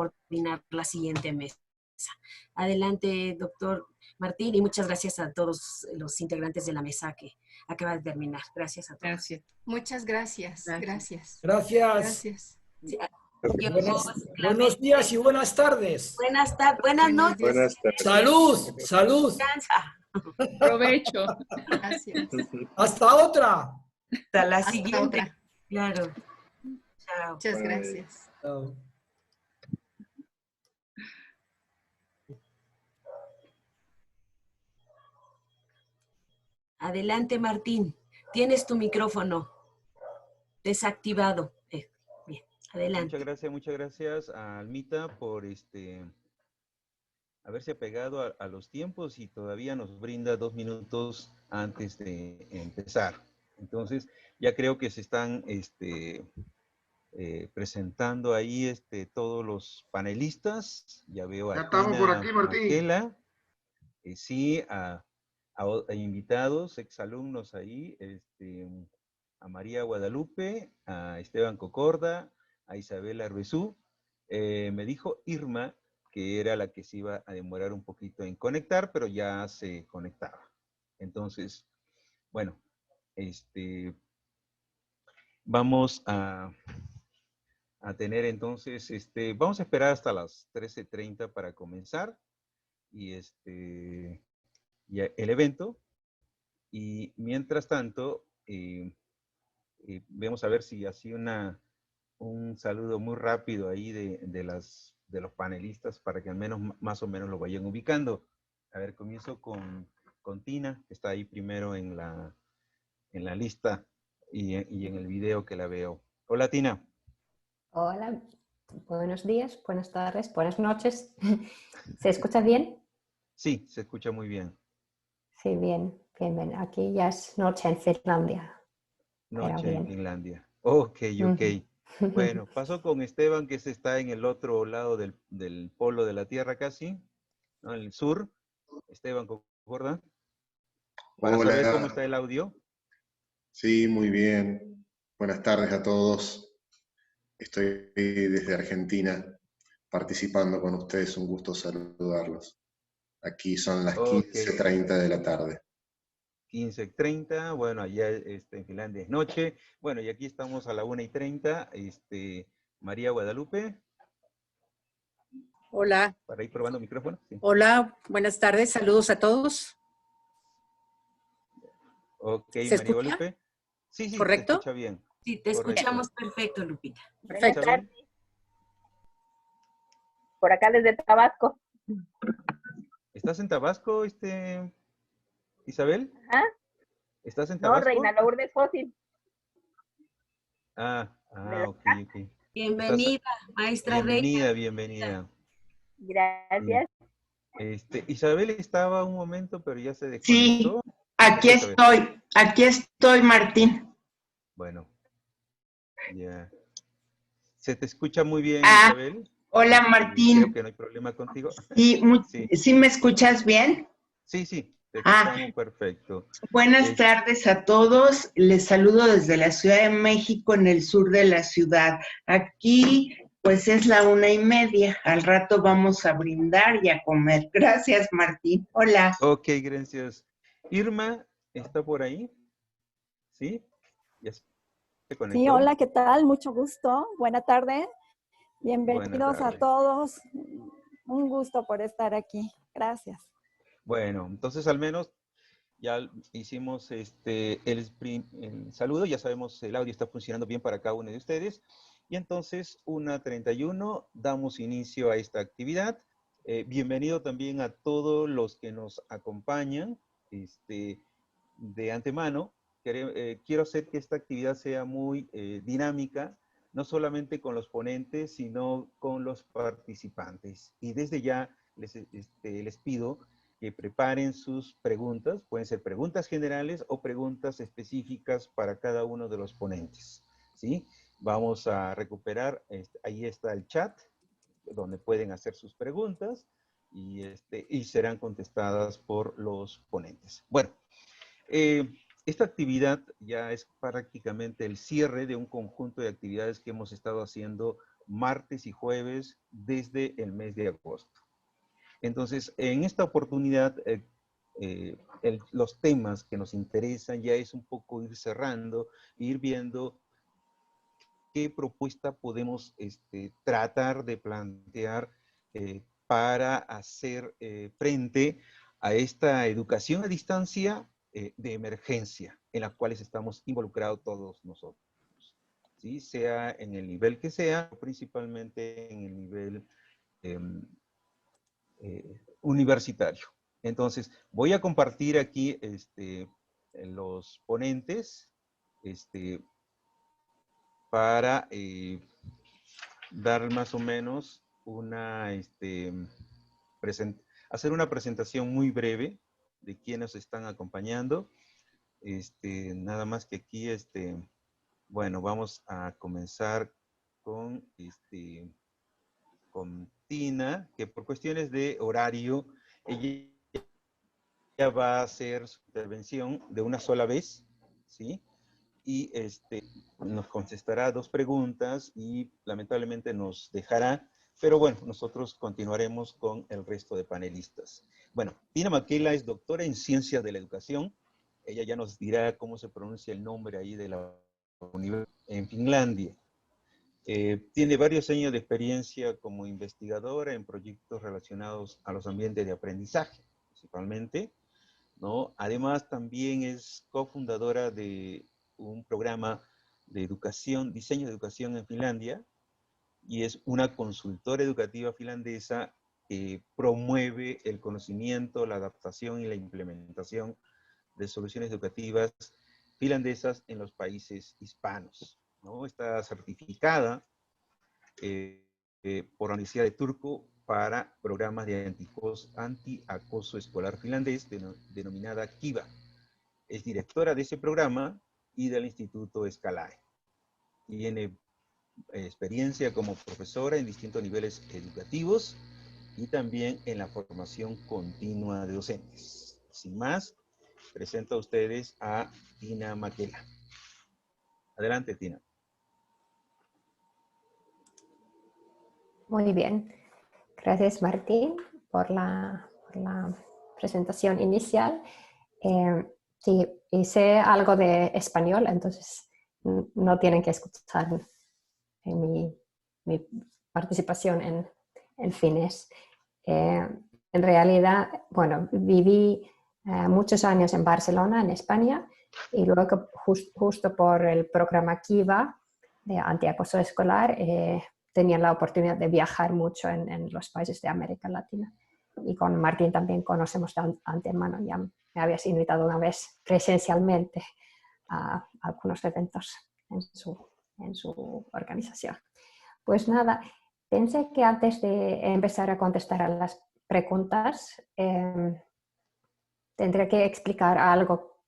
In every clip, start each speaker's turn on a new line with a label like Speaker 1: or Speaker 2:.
Speaker 1: coordinar la siguiente mesa. Adelante, doctor Martín, y muchas gracias a todos los integrantes de la mesa que acaba de terminar. Gracias a todos.
Speaker 2: Gracias. Muchas gracias. Gracias.
Speaker 3: Gracias.
Speaker 2: Gracias.
Speaker 1: Sí,
Speaker 3: buenos días y buenas tardes.
Speaker 1: Buenas noches.
Speaker 4: Buenas tardes.
Speaker 3: Salud, salud.
Speaker 1: Descansa.
Speaker 2: Provecho. Gracias.
Speaker 3: Hasta otra.
Speaker 1: Hasta la
Speaker 2: Hasta
Speaker 1: siguiente.
Speaker 2: otra.
Speaker 1: Claro. Chao.
Speaker 2: Muchas
Speaker 4: Bye.
Speaker 2: gracias.
Speaker 3: Chao.
Speaker 1: Adelante, Martín. Tienes tu micrófono desactivado. Bien, adelante.
Speaker 5: Muchas gracias a Almita por haberse apegado a los tiempos y todavía nos brinda 2 minutos antes de empezar. Entonces, ya creo que se están presentando ahí todos los panelistas. Ya veo a
Speaker 4: Ya estamos por aquí, Martín.
Speaker 5: Marquela, sí, a invitados, exalumnos ahí, a María Guadalupe, a Esteban Cocorda, a Isabela Ruizú. Me dijo Irma que era la que se iba a demorar un poquito en conectar, pero ya se conectaba. Entonces, bueno, vamos a tener entonces, vamos a esperar hasta las 13:30 para comenzar y el evento. Y mientras tanto, vamos a ver si así un saludo muy rápido ahí de los panelistas para que al menos más o menos lo vayan ubicando. A ver, comienzo con Tina, que está ahí primero en la lista y en el video que la veo. Hola, Tina.
Speaker 6: Hola, buenos días, buenas tardes, buenas noches. ¿Se escucha bien?
Speaker 5: Sí, se escucha muy bien.
Speaker 6: Sí, bien. Aquí ya es noche en Finlandia.
Speaker 5: Noche en Finlandia. Ok. Bueno, pasó con Esteban, que está en el otro lado del polo de la Tierra casi, ¿no? En el sur. Esteban, ¿concorda? Para
Speaker 4: Hola.
Speaker 5: saber cómo está el audio.
Speaker 4: Sí, muy bien. Buenas tardes a todos. Estoy desde Argentina participando con ustedes. Un gusto saludarlos. Aquí son las 15:30 de la tarde.
Speaker 5: 15:30, bueno, allá en Finlandia es noche. Bueno, y aquí estamos a la 1:30. María Guadalupe.
Speaker 7: Hola.
Speaker 5: Para ir probando micrófono. Sí.
Speaker 7: Hola, buenas tardes, saludos a todos.
Speaker 5: Ok,
Speaker 7: ¿Se
Speaker 5: María
Speaker 7: escucha?
Speaker 5: Guadalupe. Sí,
Speaker 7: ¿Correcto?
Speaker 5: te escucha bien.
Speaker 1: Sí, te
Speaker 5: Correcto.
Speaker 1: escuchamos perfecto, Lupita.
Speaker 7: Perfecto.
Speaker 5: Isabel.
Speaker 8: Por acá desde Tabasco.
Speaker 5: ¿Estás en Tabasco, Isabel?
Speaker 8: ¿Ah?
Speaker 5: ¿Estás en
Speaker 8: No,
Speaker 5: Tabasco?
Speaker 8: Reina Lourdes Fósil.
Speaker 5: Ok.
Speaker 1: Bienvenida, maestra Reina.
Speaker 5: Bienvenida.
Speaker 8: Gracias.
Speaker 5: Isabel estaba un momento, pero ya se
Speaker 9: Sí,
Speaker 5: desconectó.
Speaker 9: aquí estoy, Martín.
Speaker 5: Bueno, ya. ¿Se te escucha muy bien, Isabel?
Speaker 9: Hola, Martín.
Speaker 5: Creo que no hay problema contigo.
Speaker 9: Sí, ¿sí me escuchas bien?
Speaker 5: Sí, te escuchamos perfecto.
Speaker 9: Buenas tardes a todos. Les saludo desde la Ciudad de México, en el sur de la ciudad. Aquí, pues es la 1:30. Al rato vamos a brindar y a comer. Gracias, Martín. Hola.
Speaker 5: Ok, gracias. Irma, ¿está por ahí? ¿Sí? ¿Ya se conectó?
Speaker 10: Sí, hola, ¿qué tal? Mucho gusto. Buena tarde. Bienvenidos a todos. Un gusto por estar aquí. Gracias.
Speaker 5: Bueno, entonces al menos ya hicimos el saludo, ya sabemos el audio está funcionando bien para cada uno de ustedes. Y entonces, 1:31, damos inicio a esta actividad. Bienvenido también a todos los que nos acompañan de antemano. Quiero hacer que esta actividad sea muy dinámica, no solamente con los ponentes, sino con los participantes. Y desde ya les pido que preparen sus preguntas. Pueden ser preguntas generales o preguntas específicas para cada uno de los ponentes, ¿sí? Vamos a recuperar, ahí está el chat, donde pueden hacer sus preguntas y serán contestadas por los ponentes. Bueno, esta actividad ya es prácticamente el cierre de un conjunto de actividades que hemos estado haciendo martes y jueves desde el mes de agosto. Entonces, en esta oportunidad, los temas que nos interesan ya es un poco ir cerrando, ir viendo qué propuesta podemos tratar de plantear para hacer frente a esta educación a distancia de emergencia en la cual estamos involucrados todos nosotros, ¿sí? Sea en el nivel que sea, principalmente en el nivel universitario. Entonces, voy a compartir aquí los ponentes para dar más o menos hacer una presentación muy breve de quiénes están acompañando. Nada más que aquí, bueno, vamos a comenzar con Tina, que por cuestiones de horario, ella va a hacer su intervención de una sola vez, ¿sí? Y nos contestará 2 preguntas y lamentablemente nos dejará, pero bueno, nosotros continuaremos con el resto de panelistas. Bueno, Tina Mäkelä es doctora en Ciencias de la Educación. Ella ya nos dirá cómo se pronuncia el nombre ahí de la universidad en Finlandia. Tiene varios años de experiencia como investigadora en proyectos relacionados a los ambientes de aprendizaje, principalmente, ¿no? Además, también es cofundadora de un programa de educación, diseño de educación en Finlandia, y es una consultora educativa finlandesa que promueve el conocimiento, la adaptación y la implementación de soluciones educativas finlandesas en los países hispanos, ¿no? Está certificada por la Universidad de Turku para programas de anti-acoso escolar finlandés, denominada KIVA. Es directora de ese programa y del Instituto Escalae. Tiene experiencia como profesora en distintos niveles educativos y también en la formación continua de docentes. Sin más, presento a ustedes a Tina Mäkelä. Adelante, Tina.
Speaker 6: Muy bien. Gracias, Martín, por la presentación inicial. Sí, hice algo de español, entonces no tienen que escuchar mi participación en finés. En realidad, bueno, viví muchos años en Barcelona, en España, y luego justo por el programa KIVA de antiacoso escolar, tenía la oportunidad de viajar mucho en los países de América Latina. Y con Martín también conocemos de antemano, ya me habías invitado una vez presencialmente a algunos eventos en su organización. Pues nada, pensé que antes de empezar a contestar a las preguntas, tendré que explicar algo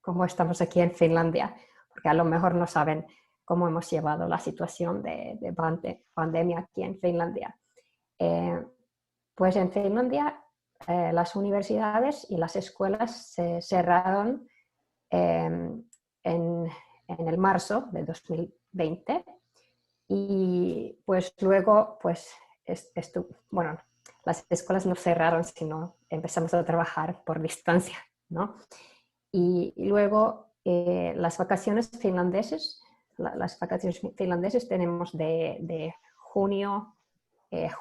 Speaker 6: cómo estamos aquí en Finlandia, porque a lo mejor no saben cómo hemos llevado la situación de pandemia aquí en Finlandia. Pues en Finlandia las universidades y las escuelas se cerraron en el marzo de 2020 y pues luego pues bueno, las escuelas no cerraron, sino empezamos a trabajar por distancia, ¿no? Y luego las vacaciones finlandesas tenemos de junio,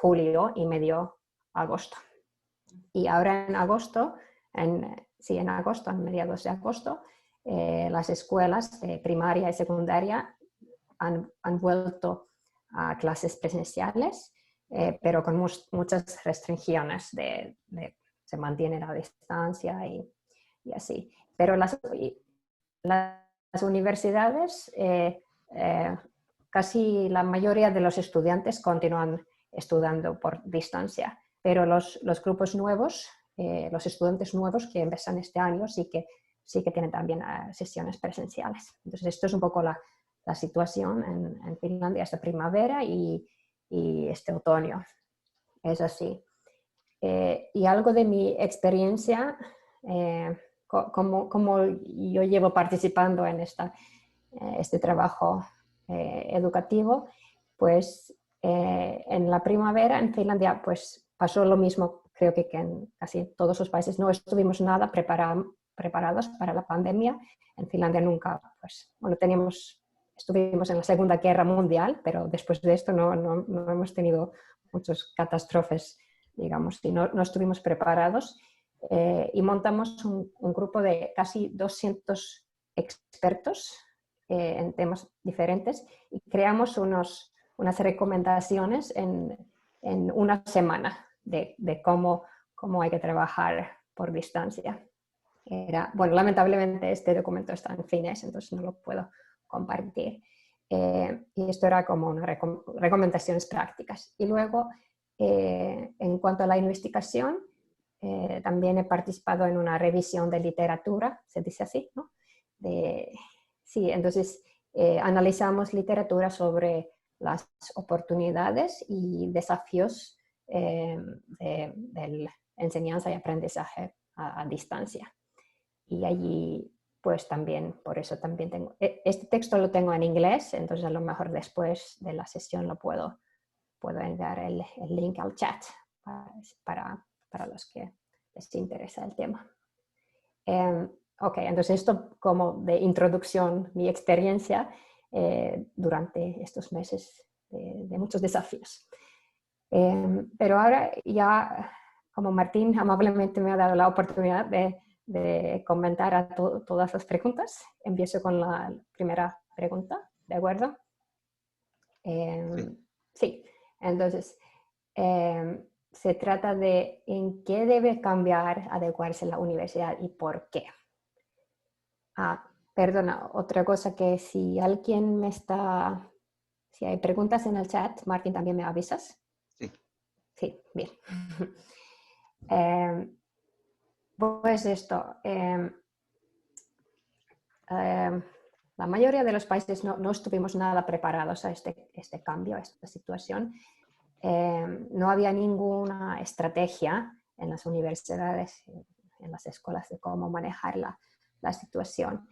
Speaker 6: julio y medio agosto. Y ahora en agosto, en mediados de agosto, las escuelas de primaria y secundaria han vuelto a clases presenciales, pero con muchas restricciones se mantiene la distancia y así. Pero las universidades, casi la mayoría de los estudiantes continúan estudiando por distancia, pero los grupos nuevos, los estudiantes nuevos que empiezan este año sí que tienen también sesiones presenciales. Entonces esto es un poco la situación en Finlandia esta primavera y este otoño. Es así. Y algo de mi experiencia, como yo llevo participando en este trabajo educativo, pues En la primavera en Finlandia pues pasó lo mismo, creo que en casi todos los países. No estuvimos nada preparados para la pandemia. En Finlandia nunca, pues, bueno, estuvimos en la Segunda Guerra Mundial, pero después de esto no hemos tenido muchas catástrofes, digamos, y no estuvimos preparados. Y montamos un grupo de casi 200 expertos en temas diferentes y creamos unas recomendaciones en una semana de cómo hay que trabajar por distancia. Bueno, lamentablemente este documento está en finés, entonces no lo puedo compartir. Y esto era como unas recomendaciones prácticas. Y luego, en cuanto a la investigación, también he participado en una revisión de literatura, se dice así, ¿no? Sí, entonces analizamos literatura sobre las oportunidades y desafíos de la enseñanza y aprendizaje a distancia. Y allí, pues también, por eso también tengo, este texto lo tengo en inglés, entonces a lo mejor después de la sesión lo puedo enviar el link al chat para los que les interesa el tema. Ok, entonces esto como de introducción, mi experiencia durante estos meses de muchos desafíos. Pero ahora ya, como Martín amablemente me ha dado la oportunidad de comentar a todas las preguntas, empiezo con la primera pregunta, ¿de acuerdo? Sí, entonces se trata de en qué debe cambiar, adecuarse la universidad y por qué. Perdona, otra cosa que si alguien si hay preguntas en el chat, Martín, ¿también me avisas?
Speaker 5: Sí.
Speaker 6: Sí, bien. Pues esto, la mayoría de los países no estuvimos nada preparados a este cambio, a esta situación. No había ninguna estrategia en las universidades, en las escuelas de cómo manejar la situación.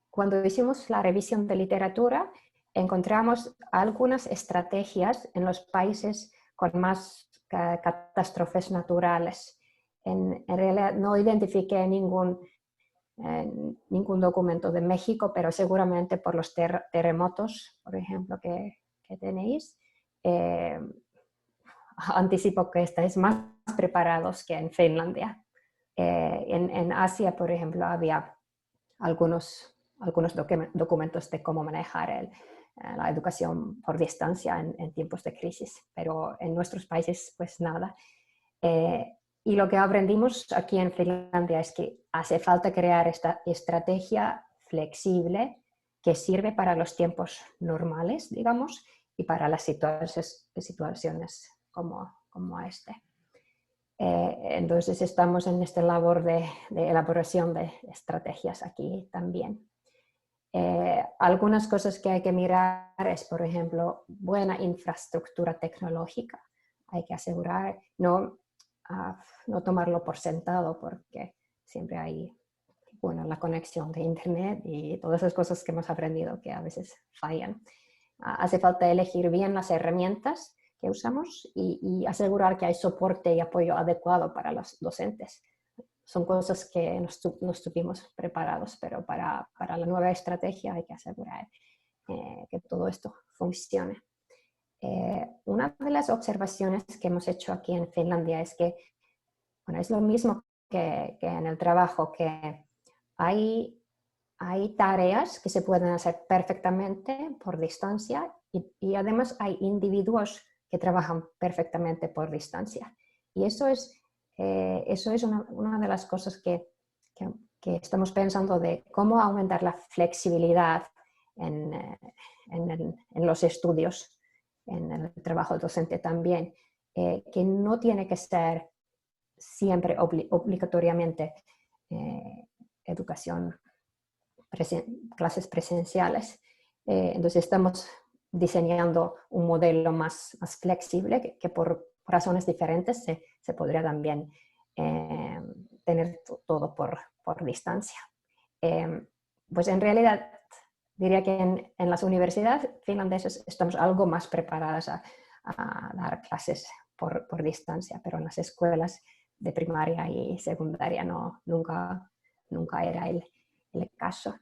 Speaker 6: Cuando hicimos la revisión de literatura, encontramos algunas estrategias en los países con más catástrofes naturales. En realidad no identifiqué ningún documento de México, pero seguramente por los terremotos, por ejemplo, que tenéis, anticipo que estáis más preparados que en Finlandia. En Asia, por ejemplo, había algunos documentos de cómo manejar la educación por distancia en tiempos de crisis, pero en nuestros países pues nada. Y lo que aprendimos aquí en Finlandia es que hace falta crear esta estrategia flexible que sirve para los tiempos normales, digamos, y para las situaciones como este. Entonces estamos en esta labor de elaboración de estrategias aquí también. Algunas cosas que hay que mirar es, por ejemplo, buena infraestructura tecnológica. Hay que asegurar, no tomarlo por sentado, porque siempre hay la conexión de internet y todas esas cosas que hemos aprendido que a veces fallan. Hace falta elegir bien las herramientas que usamos y asegurar que hay soporte y apoyo adecuado para los docentes. Son cosas que no estuvimos preparados, pero para la nueva estrategia hay que asegurar que todo esto funcione. Una de las observaciones que hemos hecho aquí en Finlandia es que, es lo mismo que en el trabajo, que hay tareas que se pueden hacer perfectamente por distancia y además hay individuos que trabajan perfectamente por distancia. Y eso es una de las cosas que estamos pensando de cómo aumentar la flexibilidad en los estudios, en el trabajo docente también, que no tiene que ser siempre obligatoriamente clases presenciales. Entonces estamos diseñando un modelo más flexible que por razones diferentes se podría también tener todo por distancia. Pues en realidad diría que en las universidades finlandesas estamos algo más preparadas a dar clases por distancia, pero en las escuelas de primaria y secundaria nunca era el caso.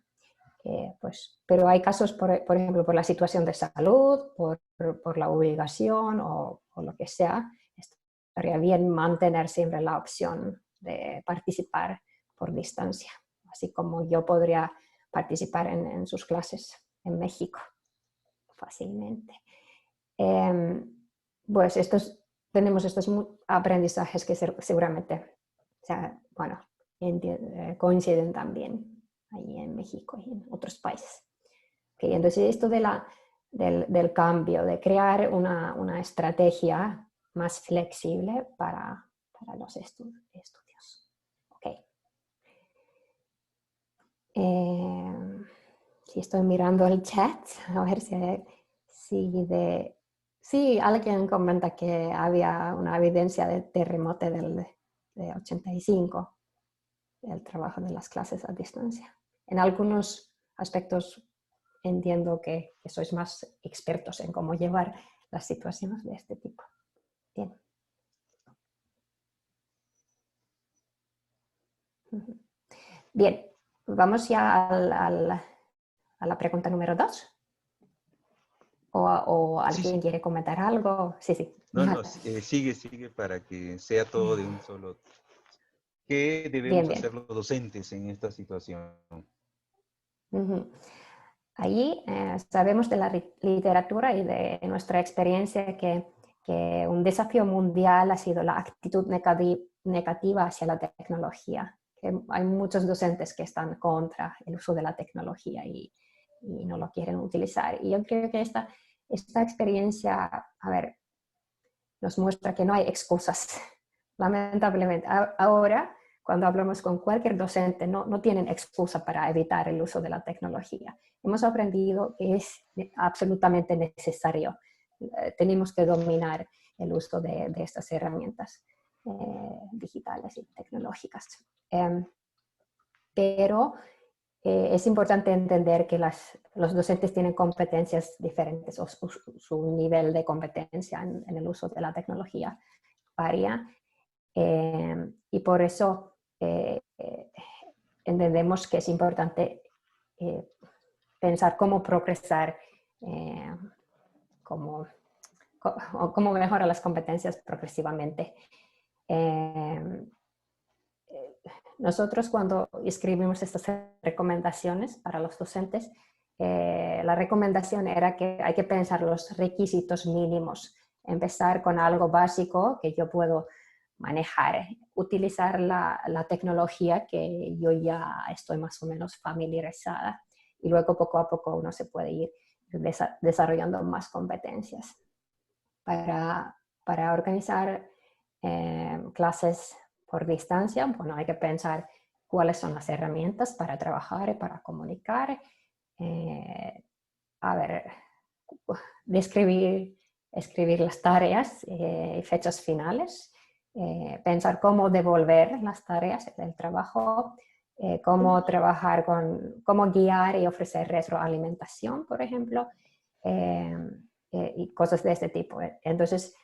Speaker 6: Pero hay casos, por ejemplo, por la situación de salud, por la obligación o lo que sea, estaría bien mantener siempre la opción de participar por distancia, así como yo podría participar en sus clases en México fácilmente. Pues tenemos estos aprendizajes que seguramente coinciden también ahí en México y en otros países. Okay, entonces esto del cambio, de crear una estrategia más flexible para los estudios. Okay. Sí, estoy mirando el chat, a ver si alguien comenta que había una evidencia de terremoto de 85, del trabajo de las clases a distancia. En algunos aspectos entiendo que sois más expertos en cómo llevar las situaciones de este tipo. Bien. Bien, vamos ya a la pregunta número 2. ¿O alguien quiere comentar algo? Sí.
Speaker 5: No, sigue para que sea todo de un solo. ¿Qué debemos hacer los docentes en esta situación?
Speaker 6: Allí sabemos de la literatura y de nuestra experiencia que un desafío mundial ha sido la actitud negativa hacia la tecnología. Que hay muchos docentes que están contra el uso de la tecnología y no lo quieren utilizar. Y yo creo que esta experiencia, nos muestra que no hay excusas. Lamentablemente, ahora, cuando hablamos con cualquier docente, no tienen excusa para evitar el uso de la tecnología. Hemos aprendido que es absolutamente necesario. Tenemos que dominar el uso de estas herramientas digitales y tecnológicas. Pero es importante entender que los docentes tienen competencias diferentes, o su nivel de competencia en el uso de la tecnología varía. Y por eso entendemos que es importante pensar cómo progresar, cómo mejorar las competencias progresivamente. Nosotros cuando escribimos estas recomendaciones para los docentes, la recomendación era que hay que pensar los requisitos mínimos, empezar con algo básico que yo puedo manejar, utilizar la tecnología que yo ya estoy más o menos familiarizada y luego poco a poco uno se puede ir desarrollando más competencias. Para organizar clases por distancia, bueno, hay que pensar cuáles son las herramientas para trabajar y para comunicar. Escribir las tareas y fechas finales, pensar cómo devolver las tareas del trabajo, cómo trabajar cómo guiar y ofrecer retroalimentación, por ejemplo, y cosas de este tipo. Entonces,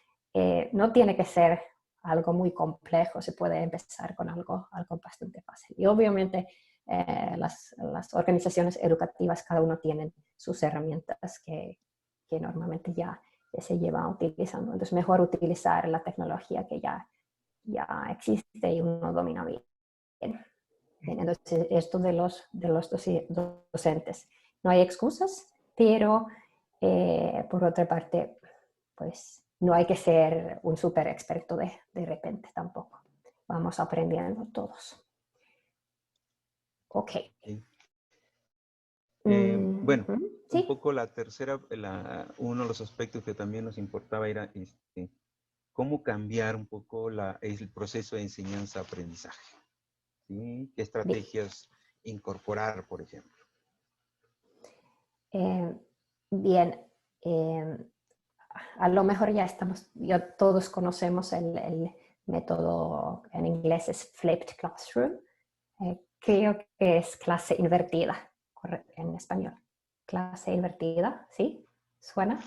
Speaker 6: no tiene que ser algo muy complejo, se puede empezar con algo bastante fácil. Y obviamente las organizaciones educativas, cada uno tienen sus herramientas que normalmente ya se llevan utilizando. Entonces mejor utilizar la tecnología que ya existe y uno domina bien. Entonces esto de los docentes. No hay excusas, pero por otra parte, pues no hay que ser un súper experto de repente tampoco. Vamos aprendiendo todos. Ok.
Speaker 5: Bueno,
Speaker 6: ¿sí?
Speaker 5: Un poco la tercera, uno de los aspectos que también nos importaba era cómo cambiar un poco el proceso de enseñanza-aprendizaje. ¿Sí? ¿Qué estrategias incorporar, por ejemplo?
Speaker 6: Bien. A lo mejor ya todos conocemos el método, en inglés es Flipped Classroom. Creo que es clase invertida en español. clase invertida, ¿sí? ¿Suena?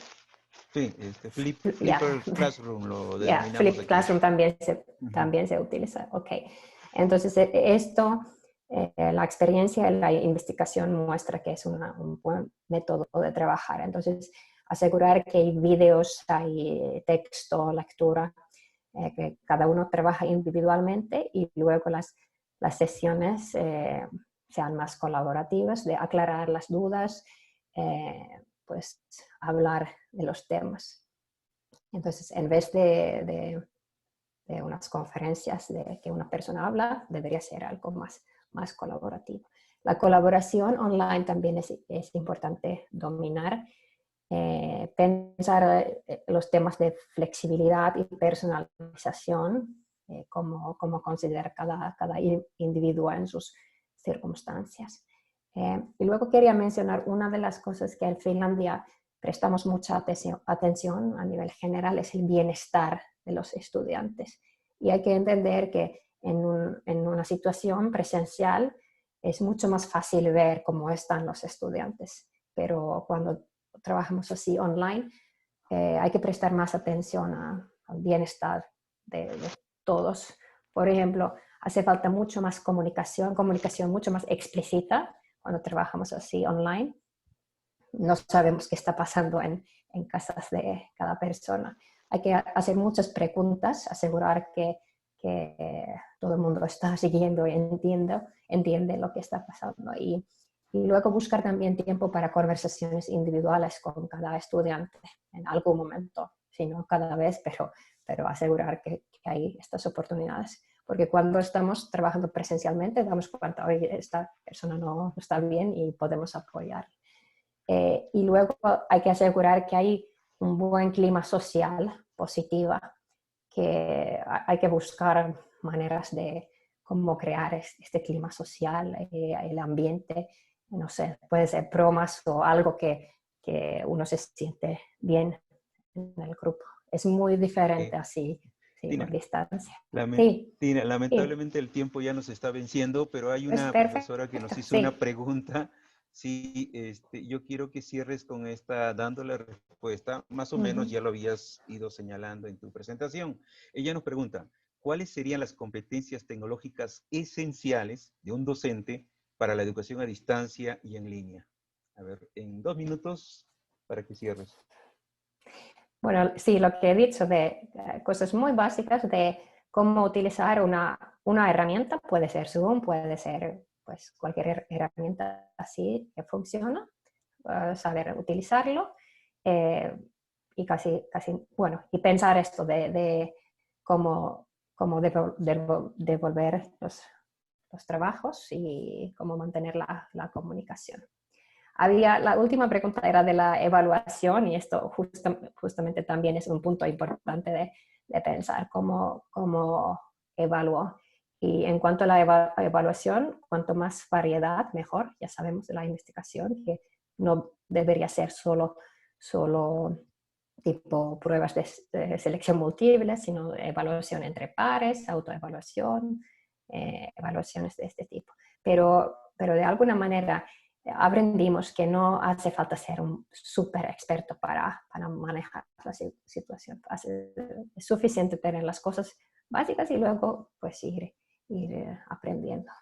Speaker 5: Sí, Flipper Classroom lo denominamos
Speaker 6: Flip
Speaker 5: aquí.
Speaker 6: Classroom también se utiliza. Ok. Entonces, la experiencia de la investigación muestra que es un buen método de trabajar. Entonces, asegurar que hay videos, hay texto, lectura, que cada uno trabaja individualmente y luego las sesiones sean más colaborativas, de aclarar las dudas, pues hablar de los temas. Entonces, en vez de unas conferencias de que una persona habla, debería ser algo más colaborativo. La colaboración online también es importante dominar. Pensar los temas de flexibilidad y personalización, cómo considerar cada individuo en sus circunstancias. Y luego quería mencionar una de las cosas que en Finlandia prestamos mucha atención a nivel general es el bienestar de los estudiantes. Y hay que entender que en una situación presencial es mucho más fácil ver cómo están los estudiantes, pero cuando trabajamos así online, hay que prestar más atención al bienestar de todos. Por ejemplo, hace falta mucho más comunicación mucho más explícita cuando trabajamos así online. No sabemos qué está pasando en casas de cada persona. Hay que hacer muchas preguntas, asegurar que todo el mundo está siguiendo y entiende lo que está pasando. Y luego buscar también tiempo para conversaciones individuales con cada estudiante en algún momento, si no cada vez, pero asegurar que hay estas oportunidades. Porque cuando estamos trabajando presencialmente, damos cuenta, oye, esta persona no está bien y podemos apoyar. Y luego hay que asegurar que hay un buen clima social positivo, que hay que buscar maneras de cómo crear este clima social, el ambiente, no sé, puede ser bromas o algo que uno se siente bien en el grupo. Es muy diferente así,
Speaker 5: Tina,
Speaker 6: por distancia.
Speaker 5: Tina, lamentablemente el tiempo ya nos está venciendo, pero hay una profesora que nos hizo una pregunta. Sí, yo quiero que cierres con esta, dando la respuesta, más o menos ya lo habías ido señalando en tu presentación. Ella nos pregunta, ¿cuáles serían las competencias tecnológicas esenciales de un docente para la educación a distancia y en línea? A ver, en 2 minutos para que cierres.
Speaker 6: Bueno, sí, lo que he dicho de cosas muy básicas de cómo utilizar una herramienta, puede ser Zoom, puede ser pues cualquier herramienta así que funciona, saber utilizarlo y bueno, y pensar esto de cómo devolver los trabajos y cómo mantener la comunicación. La última pregunta era de la evaluación y esto justamente también es un punto importante de pensar cómo evalúo. Y en cuanto a la evaluación, cuanto más variedad, mejor. Ya sabemos de la investigación que no debería ser solo tipo pruebas de selección múltiple, sino evaluación entre pares, autoevaluación, evaluaciones de este tipo. Pero de alguna manera aprendimos que no hace falta ser un súper experto para manejar la situación. Es suficiente tener las cosas básicas y luego pues ir aprendiendo.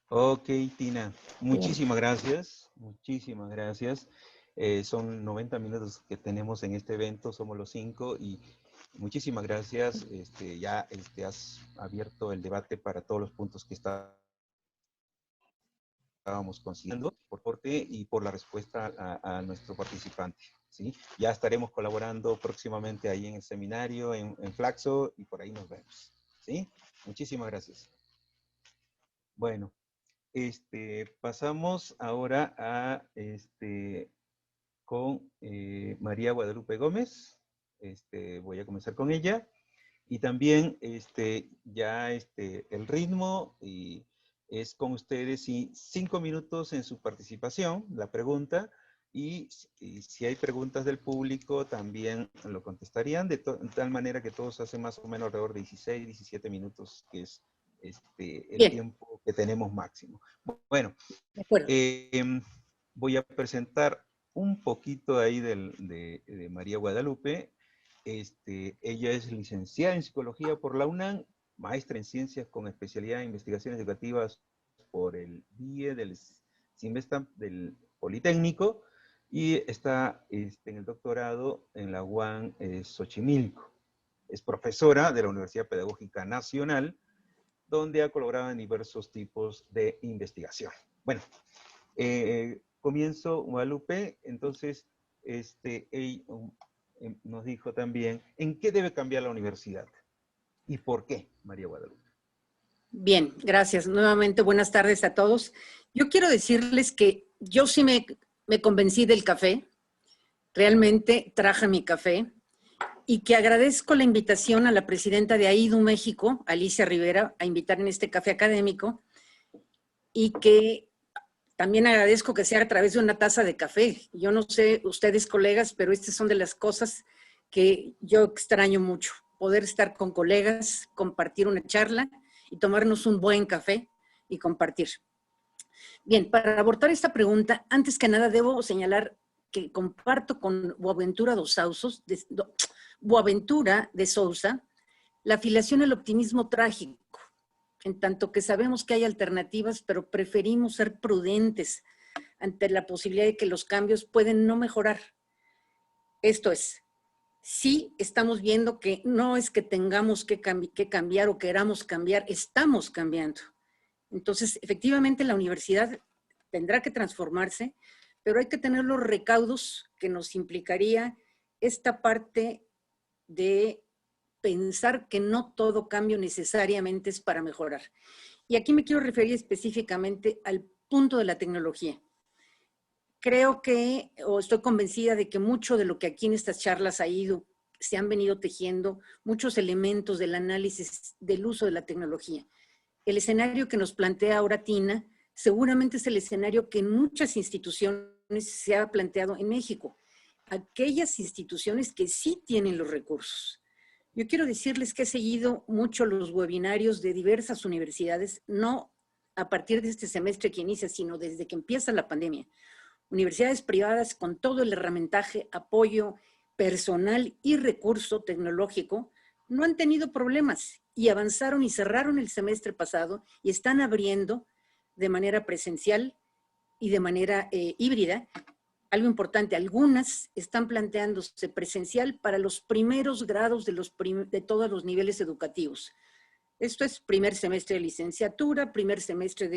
Speaker 5: Ok, Tina, muchísimas gracias. Muchísimas gracias. Son 90 minutos que tenemos en este evento, somos los 5 y muchísimas gracias. Ya has abierto el debate para todos los puntos que estábamos consiguiendo por parte y por la respuesta a nuestro participante. ¿Sí? Ya estaremos colaborando próximamente ahí en el seminario, en Flaxo, y por ahí nos vemos. ¿Sí? Muchísimas gracias. Bueno, pasamos ahora a con María Guadalupe Gómez. Voy a comenzar con ella. Y también ya el ritmo y es con ustedes y 5 minutos en su participación, la pregunta, y si hay preguntas del público también lo contestarían de tal manera que todos hacen más o menos alrededor de 16, 17 minutos, que es el tiempo que tenemos máximo. Bueno, voy a presentar un poquito ahí de María Guadalupe. Ella es licenciada en Psicología por la UNAM, maestra en Ciencias con especialidad en Investigaciones Educativas por el BIE del CIMBESTAM del Politécnico, y está en el doctorado en la UAM Xochimilco. Es profesora de la Universidad Pedagógica Nacional, donde ha colaborado en diversos tipos de investigación. Bueno, comienzo, Guadalupe. Entonces, ella nos dijo también en qué debe cambiar la universidad y por qué, María Guadalupe.
Speaker 7: Bien, gracias. Nuevamente, buenas tardes a todos. Yo quiero decirles que yo sí me convencí del café. Realmente traje mi café. Y que agradezco la invitación a la presidenta de AIDU México, Alicia Rivera, a invitar en este café académico, y que también agradezco que sea a través de una taza de café. Yo no sé, ustedes colegas, pero estas son de las cosas que yo extraño mucho, poder estar con colegas, compartir una charla y tomarnos un buen café y compartir. Bien, para abordar esta pregunta, antes que nada debo señalar que comparto con Boaventura de Sousa la afiliación al optimismo trágico, en tanto que sabemos que hay alternativas, pero preferimos ser prudentes ante la posibilidad de que los cambios pueden no mejorar. Esto es, sí estamos viendo que no es que tengamos que cambiar o queramos cambiar, estamos cambiando. Entonces, efectivamente, la universidad tendrá que transformarse, pero hay que tener los recaudos que nos implicaría esta parte de pensar que no todo cambio necesariamente es para mejorar. Y aquí me quiero referir específicamente al punto de la tecnología. Creo que, o estoy convencida de que mucho de lo que aquí en estas charlas se han venido tejiendo, muchos elementos del análisis del uso de la tecnología. El escenario que nos plantea ahora Tina, seguramente es el escenario que en muchas instituciones se ha planteado en México. Aquellas instituciones que sí tienen los recursos. Yo quiero decirles que he seguido mucho los webinarios de diversas universidades, no a partir de este semestre que inicia, sino desde que empieza la pandemia. Universidades privadas con todo el herramientaje, apoyo personal y recurso tecnológico no han tenido problemas y avanzaron y cerraron el semestre pasado y están abriendo de manera presencial y de manera híbrida. Algo importante, algunas están planteándose presencial para los primeros grados de todos los niveles educativos. Esto es primer semestre de licenciatura, primer semestre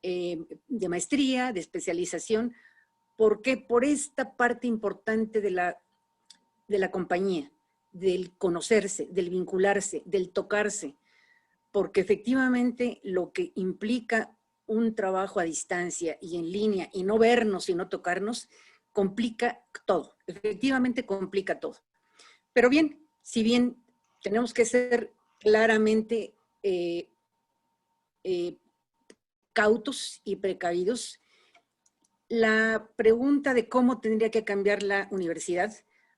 Speaker 7: de maestría, de especialización. ¿Por qué? Por esta parte importante de la compañía, del conocerse, del vincularse, del tocarse. Porque efectivamente lo que implica un trabajo a distancia y en línea y no vernos y no tocarnos, complica todo, efectivamente complica todo. Pero bien, si bien tenemos que ser claramente cautos y precavidos, la pregunta de cómo tendría que cambiar la universidad,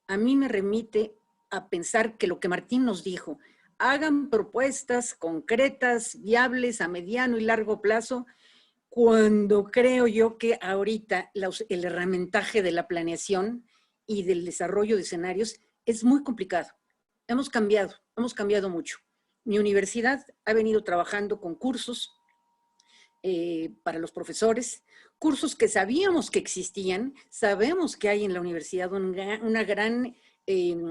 Speaker 7: a mí me remite a pensar que lo que Martín nos dijo, hagan propuestas concretas, viables a mediano y largo plazo, cuando creo yo que ahorita el herramientaje de la planeación y del desarrollo de escenarios es muy complicado. Hemos cambiado mucho. Mi universidad ha venido trabajando con cursos para los profesores, cursos que sabíamos que existían, sabemos que hay en la universidad una gran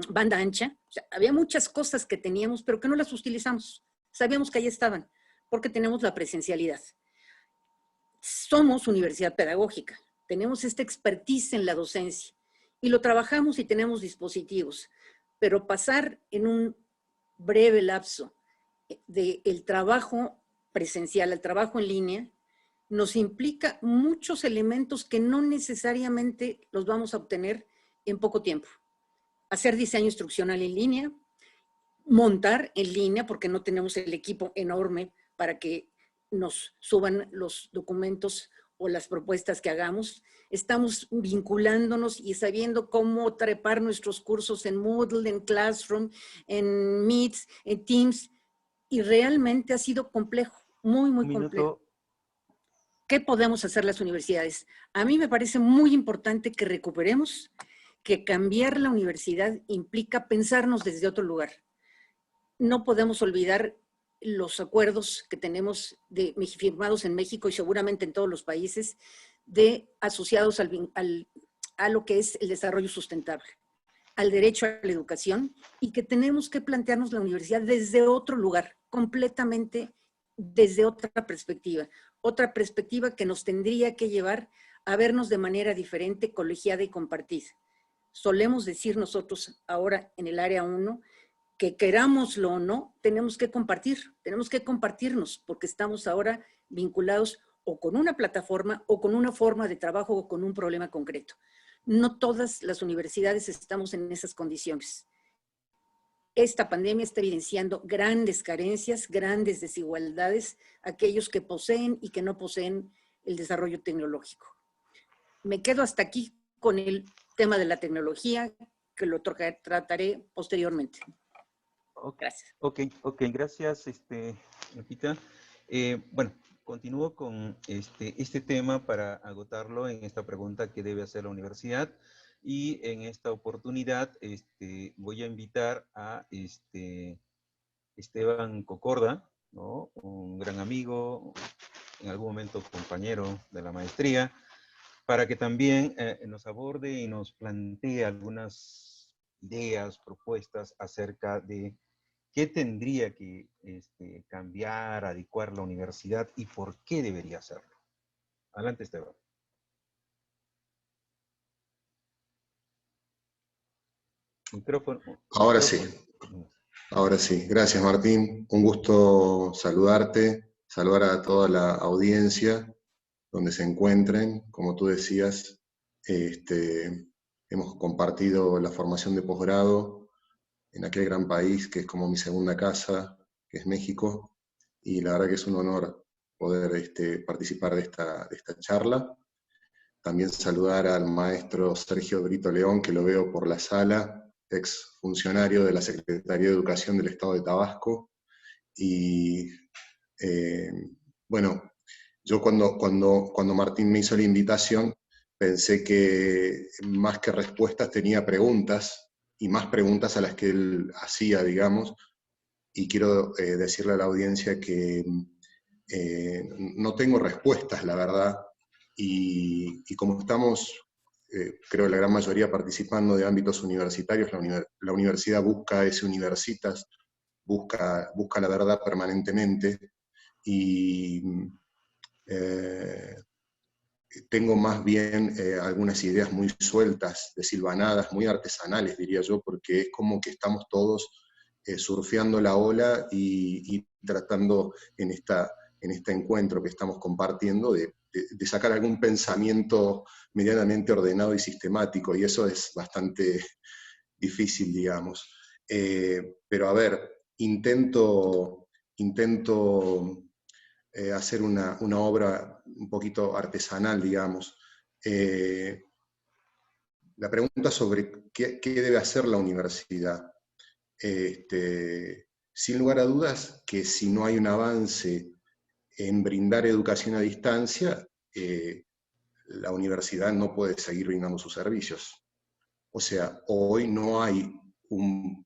Speaker 7: banda ancha, o sea, había muchas cosas que teníamos, pero que no las utilizamos. Sabíamos que ahí estaban, porque tenemos la presencialidad. Somos universidad pedagógica, tenemos esta expertise en la docencia y lo trabajamos y tenemos dispositivos, pero pasar en un breve lapso del trabajo presencial al trabajo en línea nos implica muchos elementos que no necesariamente los vamos a obtener en poco tiempo. Hacer diseño instruccional en línea, montar en línea, porque no tenemos el equipo enorme para que nos suban los documentos o las propuestas que hagamos. Estamos vinculándonos y sabiendo cómo trepar nuestros cursos en Moodle, en Classroom, en Meet, en Teams, y realmente ha sido complejo, muy, muy complejo. ¿Qué podemos hacer las universidades? A mí me parece muy importante que recuperemos que cambiar la universidad implica pensarnos desde otro lugar. No podemos olvidar los acuerdos que tenemos firmados en México y seguramente en todos los países asociados a lo que es el desarrollo sustentable, al derecho a la educación, y que tenemos que plantearnos la universidad desde otro lugar, completamente desde otra perspectiva que nos tendría que llevar a vernos de manera diferente, colegiada y compartida. Solemos decir nosotros ahora en el área 1 que querámoslo o no, tenemos que compartirnos, porque estamos ahora vinculados o con una plataforma o con una forma de trabajo o con un problema concreto. No todas las universidades estamos en esas condiciones. Esta pandemia está evidenciando grandes carencias, grandes desigualdades, aquellos que poseen y que no poseen el desarrollo tecnológico. Me quedo hasta aquí con el tema de la tecnología, que lo trataré posteriormente.
Speaker 5: Gracias. Ok, gracias, Lupita. Bueno, continúo con este tema para agotarlo en esta pregunta que debe hacer la universidad. Y en esta oportunidad voy a invitar a Esteban Cocorda, ¿no? Un gran amigo, en algún momento compañero de la maestría, para que también nos aborde y nos plantee algunas ideas, propuestas acerca de qué tendría que cambiar, adecuar la universidad y por qué debería hacerlo. Adelante, Esteban. Micrófono.
Speaker 4: Ahora sí. Ahora sí. Gracias, Martín. Un gusto saludarte, saludar a toda la audiencia donde se encuentren. Como tú decías, hemos compartido la formación de posgrado en aquel gran país que es como mi segunda casa, que es México, y la verdad que es un honor poder participar de esta charla. También saludar al maestro Sergio Brito León, que lo veo por la sala, ex funcionario de la Secretaría de Educación del Estado de Tabasco. Y bueno, yo cuando Martín me hizo la invitación, pensé que más que respuestas tenía preguntas, y más preguntas a las que él hacía, digamos, y quiero decirle a la audiencia que no tengo respuestas, la verdad, y como estamos, creo la gran mayoría participando de ámbitos universitarios, la universidad busca ese universitas, busca la verdad permanentemente, y tengo más bien algunas ideas muy sueltas, desilvanadas, muy artesanales, diría yo, porque es como que estamos todos surfeando la ola y tratando en este encuentro que estamos compartiendo de sacar algún pensamiento medianamente ordenado y sistemático, y eso es bastante difícil, digamos. Pero a ver, intento hacer una obra un poquito artesanal, digamos. La pregunta sobre qué debe hacer la universidad. Sin lugar a dudas que si no hay un avance en brindar educación a distancia, la universidad no puede seguir brindando sus servicios. O sea, hoy no hay un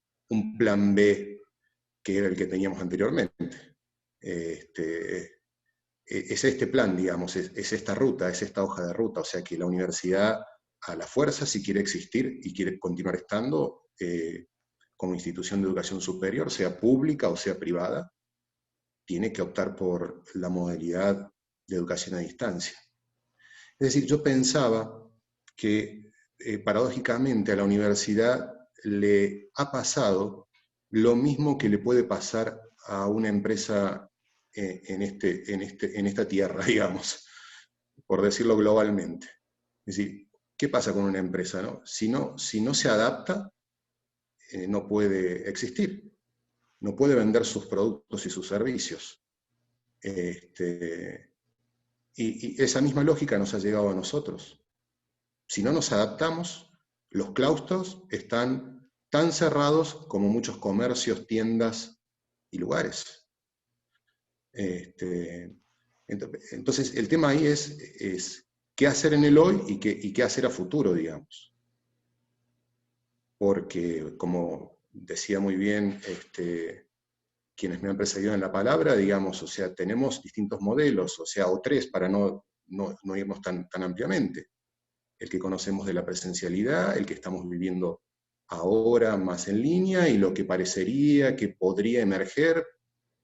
Speaker 4: plan B que era el que teníamos anteriormente. Es este plan, digamos, es esta ruta, es esta hoja de ruta, o sea que la universidad a la fuerza, si quiere existir y quiere continuar estando como institución de educación superior, sea pública o sea privada, tiene que optar por la modalidad de educación a distancia. Es decir, yo pensaba que paradójicamente a la universidad le ha pasado lo mismo que le puede pasar a una empresa en esta tierra, digamos, por decirlo globalmente. Es decir, ¿qué pasa con una empresa, no? Si no se adapta, no puede existir, no puede vender sus productos y sus servicios. Y esa misma lógica nos ha llegado a nosotros. Si no nos adaptamos, los claustros están tan cerrados como muchos comercios, tiendas y lugares. Entonces, el tema ahí es qué hacer en el hoy y qué hacer a futuro, digamos. Porque, como decía muy bien quienes me han precedido en la palabra, digamos, o sea, tenemos distintos modelos, o sea, o tres para no irnos tan ampliamente. El que conocemos de la presencialidad, el que estamos viviendo ahora más en línea, y lo que parecería que podría emerger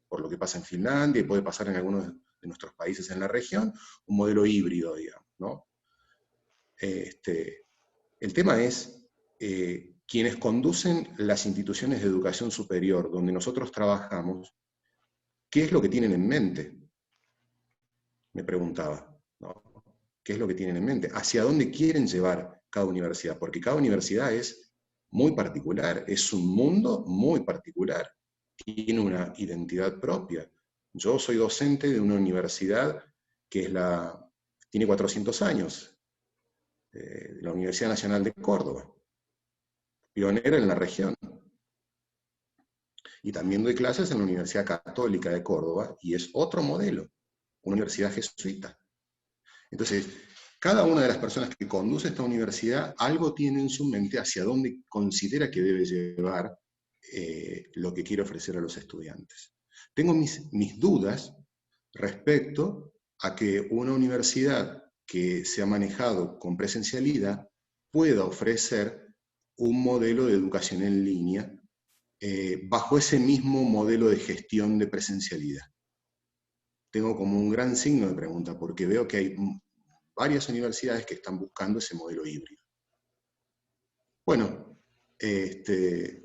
Speaker 4: por lo que pasa en Finlandia y puede pasar en algunos de nuestros países en la región, un modelo híbrido, digamos, ¿no? El tema es quienes conducen las instituciones de educación superior donde nosotros trabajamos, ¿qué es lo que tienen en mente? Me preguntaba, ¿no? ¿Qué es lo que tienen en mente? ¿Hacia dónde quieren llevar cada universidad? Porque cada universidad es muy particular, es un mundo muy particular, tiene una identidad propia. Yo soy docente de una universidad que tiene 400 años, la Universidad Nacional de Córdoba, pionera en la región. Y también doy clases en la Universidad Católica de Córdoba, y es otro modelo, una universidad jesuita. Entonces, cada una de las personas que conduce esta universidad algo tiene en su mente hacia dónde considera que debe llevar lo que quiere ofrecer a los estudiantes. Tengo mis dudas respecto a que una universidad que se ha manejado con presencialidad pueda ofrecer un modelo de educación en línea bajo ese mismo modelo de gestión de presencialidad. Tengo como un gran signo de pregunta, porque veo que hay varias universidades que están buscando ese modelo híbrido. Bueno,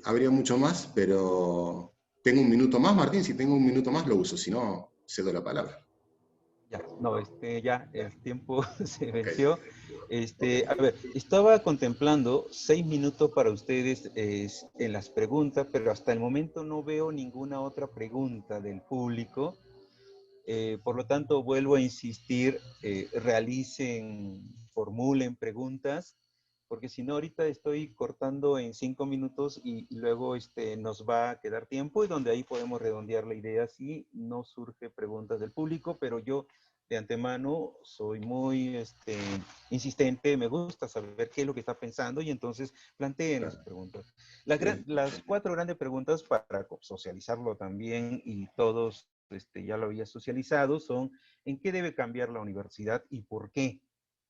Speaker 4: habría mucho más, pero tengo un minuto más, Martín. Si tengo un minuto más lo uso, si no, cedo la palabra.
Speaker 5: Ya, no, ya el tiempo se venció. A ver, estaba contemplando 6 minutos para ustedes en las preguntas, pero hasta el momento no veo ninguna otra pregunta del público. Por lo tanto, vuelvo a insistir, formulen preguntas, porque si no, ahorita estoy cortando en 5 minutos y luego nos va a quedar tiempo, y donde ahí podemos redondear la idea si no surge preguntas del público, pero yo de antemano soy muy insistente, me gusta saber qué es lo que está pensando, y entonces planteen las preguntas. Las 4 grandes preguntas para socializarlo también, y todos ya lo había socializado, son ¿en qué debe cambiar la universidad y por qué?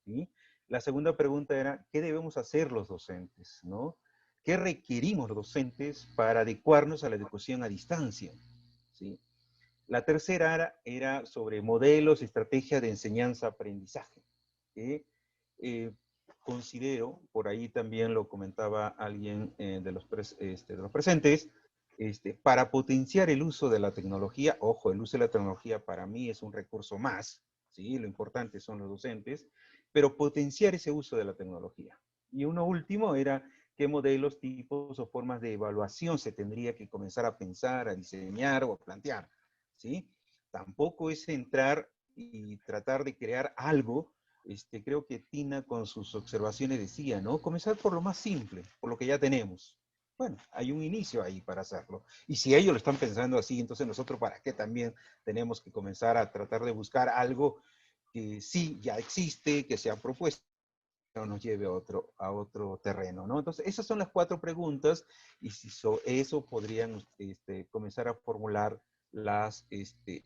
Speaker 5: ¿Sí? La segunda pregunta era ¿qué debemos hacer los docentes? ¿No? ¿Qué requerimos los docentes para adecuarnos a la educación a distancia? ¿Sí? La tercera era sobre modelos y estrategias de enseñanza-aprendizaje. Considero, por ahí también lo comentaba alguien de los presentes, para potenciar el uso de la tecnología, ojo, el uso de la tecnología para mí es un recurso más, ¿sí? Lo importante son los docentes, pero potenciar ese uso de la tecnología. Y uno último era qué modelos, tipos o formas de evaluación se tendría que comenzar a pensar, a diseñar o a plantear, ¿sí? Tampoco es entrar y tratar de crear algo. Creo que Tina con sus observaciones decía, ¿no? Comenzar por lo más simple, por lo que ya tenemos. Bueno, hay un inicio ahí para hacerlo. Y si ellos lo están pensando así, entonces nosotros ¿para qué también tenemos que comenzar a tratar de buscar algo que sí ya existe, que se ha propuesto, no nos lleve a otro terreno, ¿no? Entonces, esas son las 4 preguntas, y si eso podrían comenzar a formular las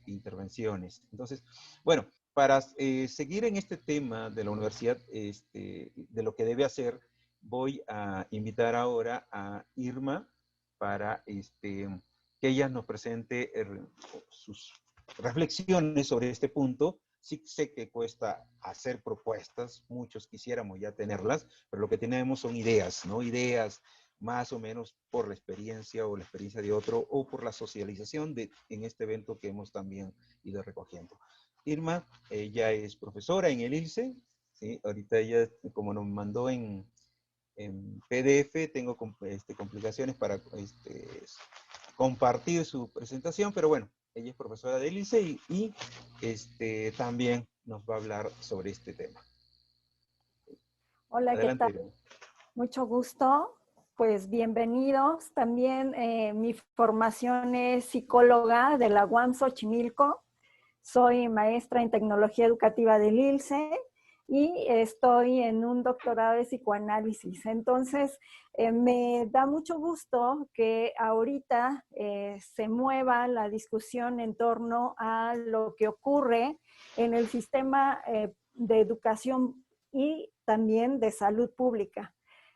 Speaker 5: intervenciones. Entonces, bueno, para seguir en este tema de la universidad, de lo que debe hacer, voy a invitar ahora a Irma para que ella nos presente sus reflexiones sobre este punto. Sí sé que cuesta hacer propuestas, muchos quisiéramos ya tenerlas, pero lo que tenemos son ideas, ¿no? Ideas más o menos por la experiencia o la experiencia de otro, o por la socialización en este evento que hemos también ido recogiendo. Irma, ella es profesora en el ILSE, ¿sí? Ahorita ella, como nos mandó en PDF, tengo complicaciones para compartir su presentación, pero bueno, ella es profesora del ILSE y también nos va a hablar sobre este tema.
Speaker 10: Hola,
Speaker 5: adelante,
Speaker 10: ¿qué tal? Mucho gusto. Pues bienvenidos. También mi formación es psicóloga de la UAM Xochimilco. Soy maestra en tecnología educativa del ILSE y estoy en un doctorado de psicoanálisis. Entonces, me da mucho gusto que ahorita se mueva la discusión en torno a lo que ocurre en el sistema de educación y también de salud pública.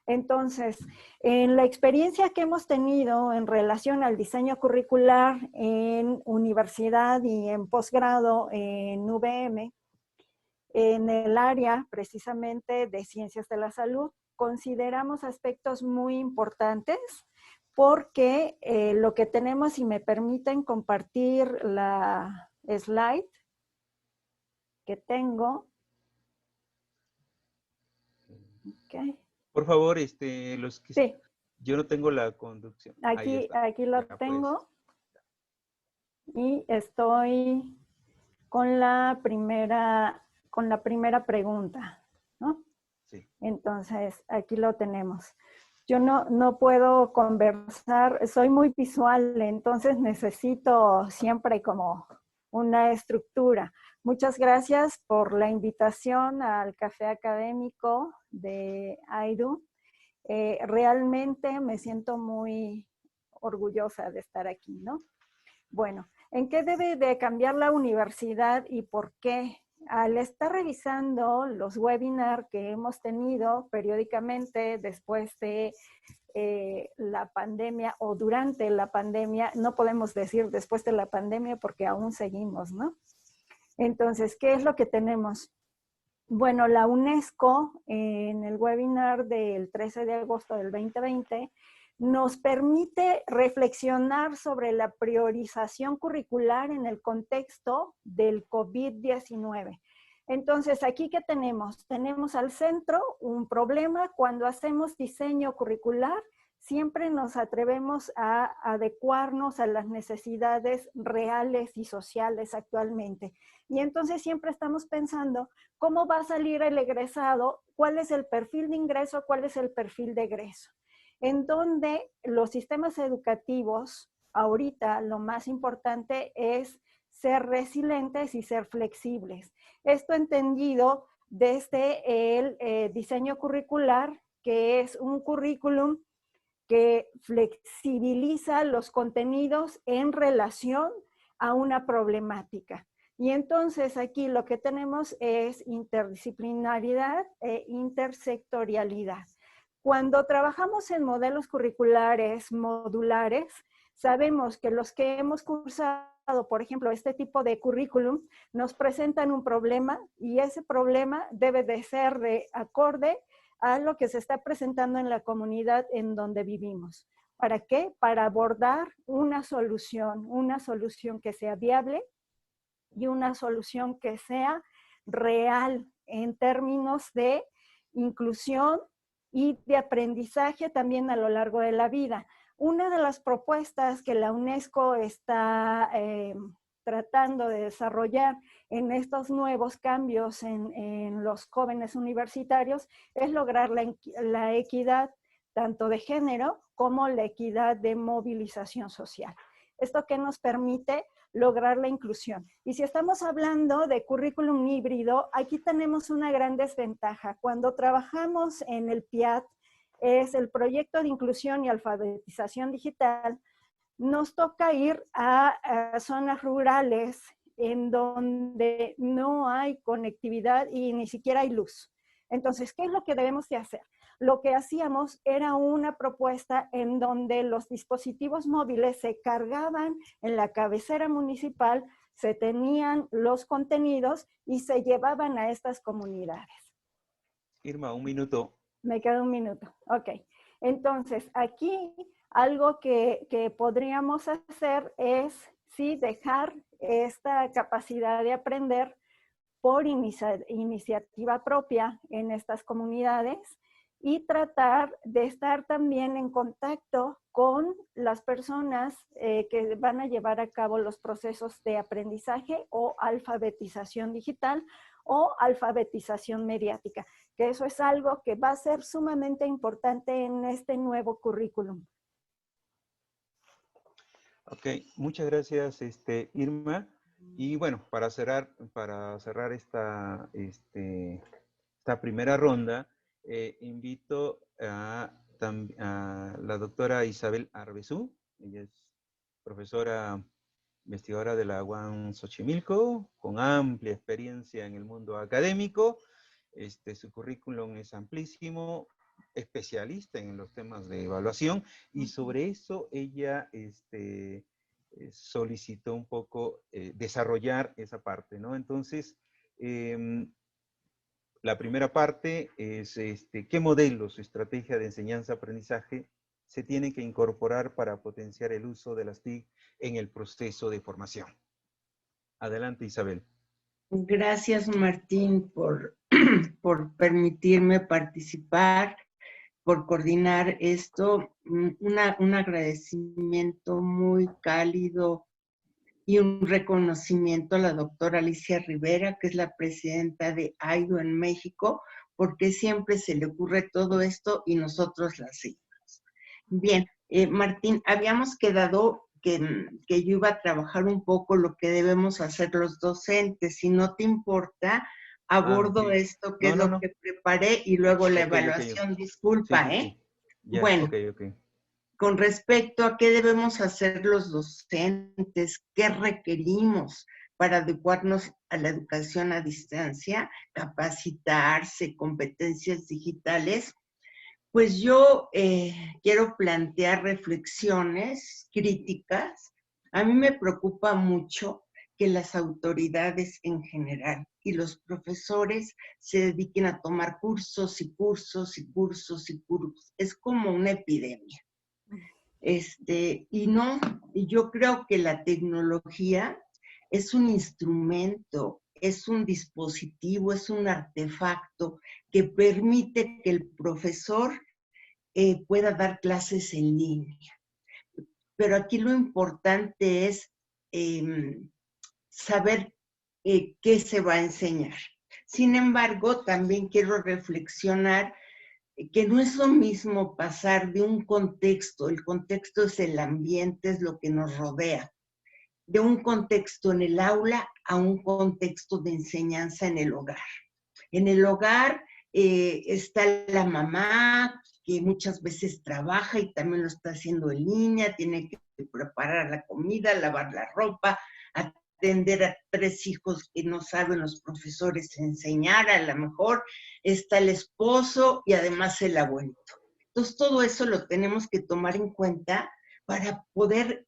Speaker 10: Entonces, en la experiencia que hemos tenido en relación al diseño curricular en universidad y en posgrado en UVM, en el área precisamente de ciencias de la salud, consideramos aspectos muy importantes porque lo que tenemos, si me permiten compartir la slide que tengo. Okay.
Speaker 5: Por favor, los que...
Speaker 10: Sí.
Speaker 5: Yo no tengo la conducción.
Speaker 10: Aquí lo tengo. Y estoy con la primera pregunta, ¿no?
Speaker 5: Sí.
Speaker 10: Entonces, aquí lo tenemos. Yo no puedo conversar, soy muy visual, entonces necesito siempre como una estructura. Muchas gracias por la invitación al café académico de AIDU. Realmente me siento muy orgullosa de estar aquí, ¿no? Bueno, ¿en qué debe de cambiar la universidad y por qué? Al estar revisando los webinars que hemos tenido periódicamente después de la pandemia o durante la pandemia, no podemos decir después de la pandemia porque aún seguimos, ¿no? Entonces, ¿qué es lo que tenemos? Bueno, la UNESCO en el webinar del 13 de agosto del 2020 nos permite reflexionar sobre la priorización curricular en el contexto del COVID-19. Entonces, ¿aquí qué tenemos? Tenemos al centro un problema. Cuando hacemos diseño curricular, siempre nos atrevemos a adecuarnos a las necesidades reales y sociales actualmente. Y entonces siempre estamos pensando cómo va a salir el egresado, cuál es el perfil de ingreso, cuál es el perfil de egreso. En donde los sistemas educativos, ahorita lo más importante es ser resilientes y ser flexibles. Esto entendido desde el diseño curricular, que es un currículum que flexibiliza los contenidos en relación a una problemática. Y entonces aquí lo que tenemos es interdisciplinaridad e intersectorialidad. Cuando trabajamos en modelos curriculares modulares, sabemos que los que hemos cursado, por ejemplo, este tipo de currículum, nos presentan un problema y ese problema debe de ser de acorde a lo que se está presentando en la comunidad en donde vivimos. ¿Para qué? Para abordar una solución que sea viable y una solución que sea real en términos de inclusión y de aprendizaje también a lo largo de la vida. Una de las propuestas que la UNESCO está tratando de desarrollar en estos nuevos cambios en los jóvenes universitarios es lograr la equidad tanto de género como la equidad de movilización social. Esto que nos permite lograr la inclusión. Y si estamos hablando de currículum híbrido, aquí tenemos una gran desventaja. Cuando trabajamos en el PIAT, es el proyecto de inclusión y alfabetización digital, nos toca ir a zonas rurales en donde no hay conectividad y ni siquiera hay luz. Entonces, ¿qué es lo que debemos de hacer? Lo que hacíamos era una propuesta en donde los dispositivos móviles se cargaban en la cabecera municipal, se tenían los contenidos y se llevaban a estas comunidades.
Speaker 5: Irma, un minuto.
Speaker 10: Me queda un minuto. Ok. Entonces, aquí algo que podríamos hacer es, sí, dejar esta capacidad de aprender por iniciativa propia en estas comunidades y tratar de estar también en contacto con las personas que van a llevar a cabo los procesos de aprendizaje o alfabetización digital o alfabetización mediática, que eso es algo que va a ser sumamente importante en este nuevo currículum.
Speaker 5: Ok, muchas gracias, Irma. Y bueno, para cerrar esta primera ronda, invito a la doctora Isabel Arbezú. Ella es profesora investigadora de la UAM Xochimilco, con amplia experiencia en el mundo académico. Su currículum es amplísimo, especialista en los temas de evaluación, y sobre eso ella solicitó un poco desarrollar esa parte, ¿no? Entonces, la primera parte es qué modelos o estrategia de enseñanza-aprendizaje se tienen que incorporar para potenciar el uso de las TIC en el proceso de formación. Adelante, Isabel.
Speaker 9: Gracias, Martín, por permitirme participar, por coordinar esto. Un agradecimiento muy cálido y un reconocimiento a la doctora Alicia Rivera, que es la presidenta de AIDO en México, porque siempre se le ocurre todo esto y nosotros la seguimos. Bien, Martín, habíamos quedado que yo iba a trabajar un poco lo que debemos hacer los docentes. Si no te importa, abordo
Speaker 5: okay.
Speaker 9: esto, que es lo que preparé, y luego la evaluación. Disculpa,
Speaker 5: sí. Ya,
Speaker 9: bueno,
Speaker 5: okay.
Speaker 9: Con respecto a qué debemos hacer los docentes, qué requerimos para adecuarnos a la educación a distancia, capacitarse, competencias digitales, pues yo quiero plantear reflexiones críticas. A mí me preocupa mucho que las autoridades en general y los profesores se dediquen a tomar cursos y cursos y cursos y cursos. Es como una epidemia. Y yo creo que la tecnología es un instrumento, es un dispositivo, es un artefacto que permite que el profesor pueda dar clases en línea. Pero aquí lo importante es saber qué se va a enseñar. Sin embargo, también quiero reflexionar que no es lo mismo pasar de un contexto, el contexto es el ambiente, es lo que nos rodea, de un contexto en el aula a un contexto de enseñanza en el hogar. En el hogar está la mamá, que muchas veces trabaja y también lo está haciendo en línea, tiene que preparar la comida, lavar la ropa, atender a 3 hijos que no saben los profesores enseñar, a lo mejor está el esposo y además el abuelito. Entonces todo eso lo tenemos que tomar en cuenta para poder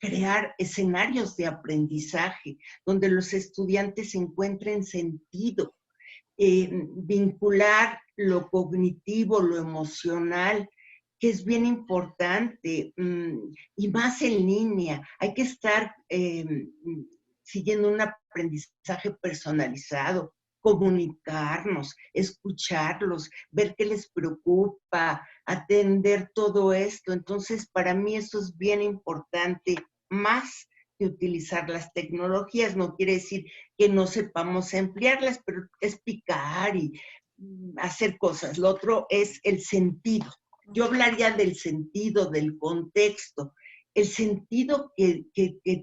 Speaker 9: crear escenarios de aprendizaje donde los estudiantes encuentren sentido, vincular lo cognitivo, lo emocional, que es bien importante, y más en línea. Hay que estar siguiendo un aprendizaje personalizado, comunicarnos, escucharlos, ver qué les preocupa, atender todo esto. Entonces, para mí eso es bien importante, más que utilizar las tecnologías. No quiere decir que no sepamos emplearlas, pero es picar y hacer cosas. Lo otro es el sentido. Yo hablaría del sentido, del contexto, el sentido que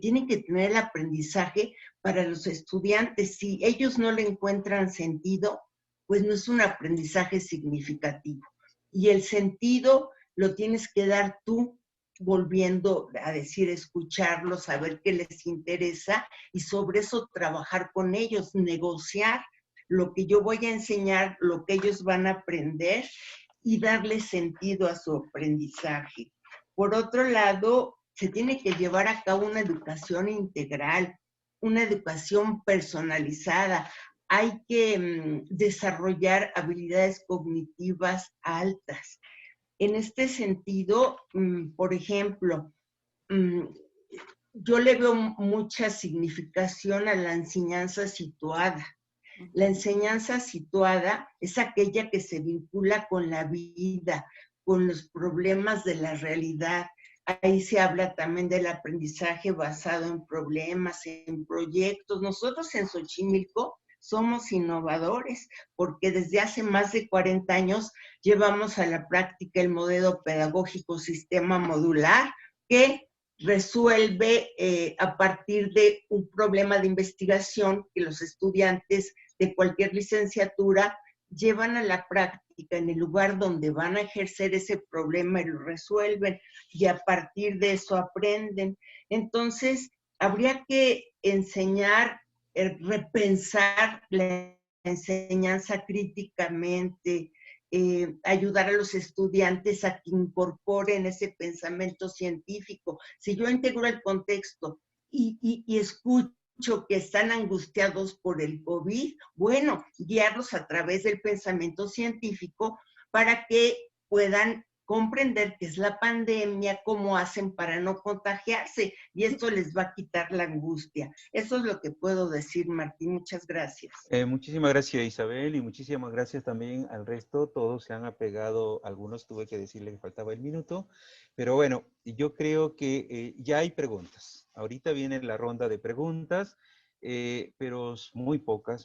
Speaker 9: tiene que tener el aprendizaje para los estudiantes. Si ellos no le encuentran sentido, pues no es un aprendizaje significativo. Y el sentido lo tienes que dar tú, volviendo a decir, escucharlos, saber qué les interesa y sobre eso trabajar con ellos, negociar lo que yo voy a enseñar, lo que ellos van a aprender y darle sentido a su aprendizaje. Por otro lado, se tiene que llevar a cabo una educación integral, una educación personalizada. Hay que desarrollar habilidades cognitivas altas. En este sentido, por ejemplo, yo le veo mucha significación a la enseñanza situada. La enseñanza situada es aquella que se vincula con la vida, con los problemas de la realidad. Ahí se habla también del aprendizaje basado en problemas, en proyectos. Nosotros en Xochimilco somos innovadores porque desde hace más de 40 años llevamos a la práctica el modelo pedagógico sistema modular que resuelve a partir de un problema de investigación que los estudiantes de cualquier licenciatura llevan a la práctica en el lugar donde van a ejercer ese problema y lo resuelven, y a partir de eso aprenden. Entonces, habría que enseñar, repensar la enseñanza críticamente, ayudar a los estudiantes a que incorporen ese pensamiento científico. Si yo integro el contexto y escucho que están angustiados por el COVID, bueno, guiarlos a través del pensamiento científico para que puedan comprender qué es la pandemia, cómo hacen para no contagiarse, y esto les va a quitar la angustia. Eso es lo que puedo decir, Martín. Muchas gracias.
Speaker 5: Muchísimas gracias, Isabel, y muchísimas gracias también al resto. Todos se han apegado, algunos tuve que decirle que faltaba el minuto, pero bueno, yo creo que ya hay preguntas. Ahorita viene la ronda de preguntas, pero muy pocas,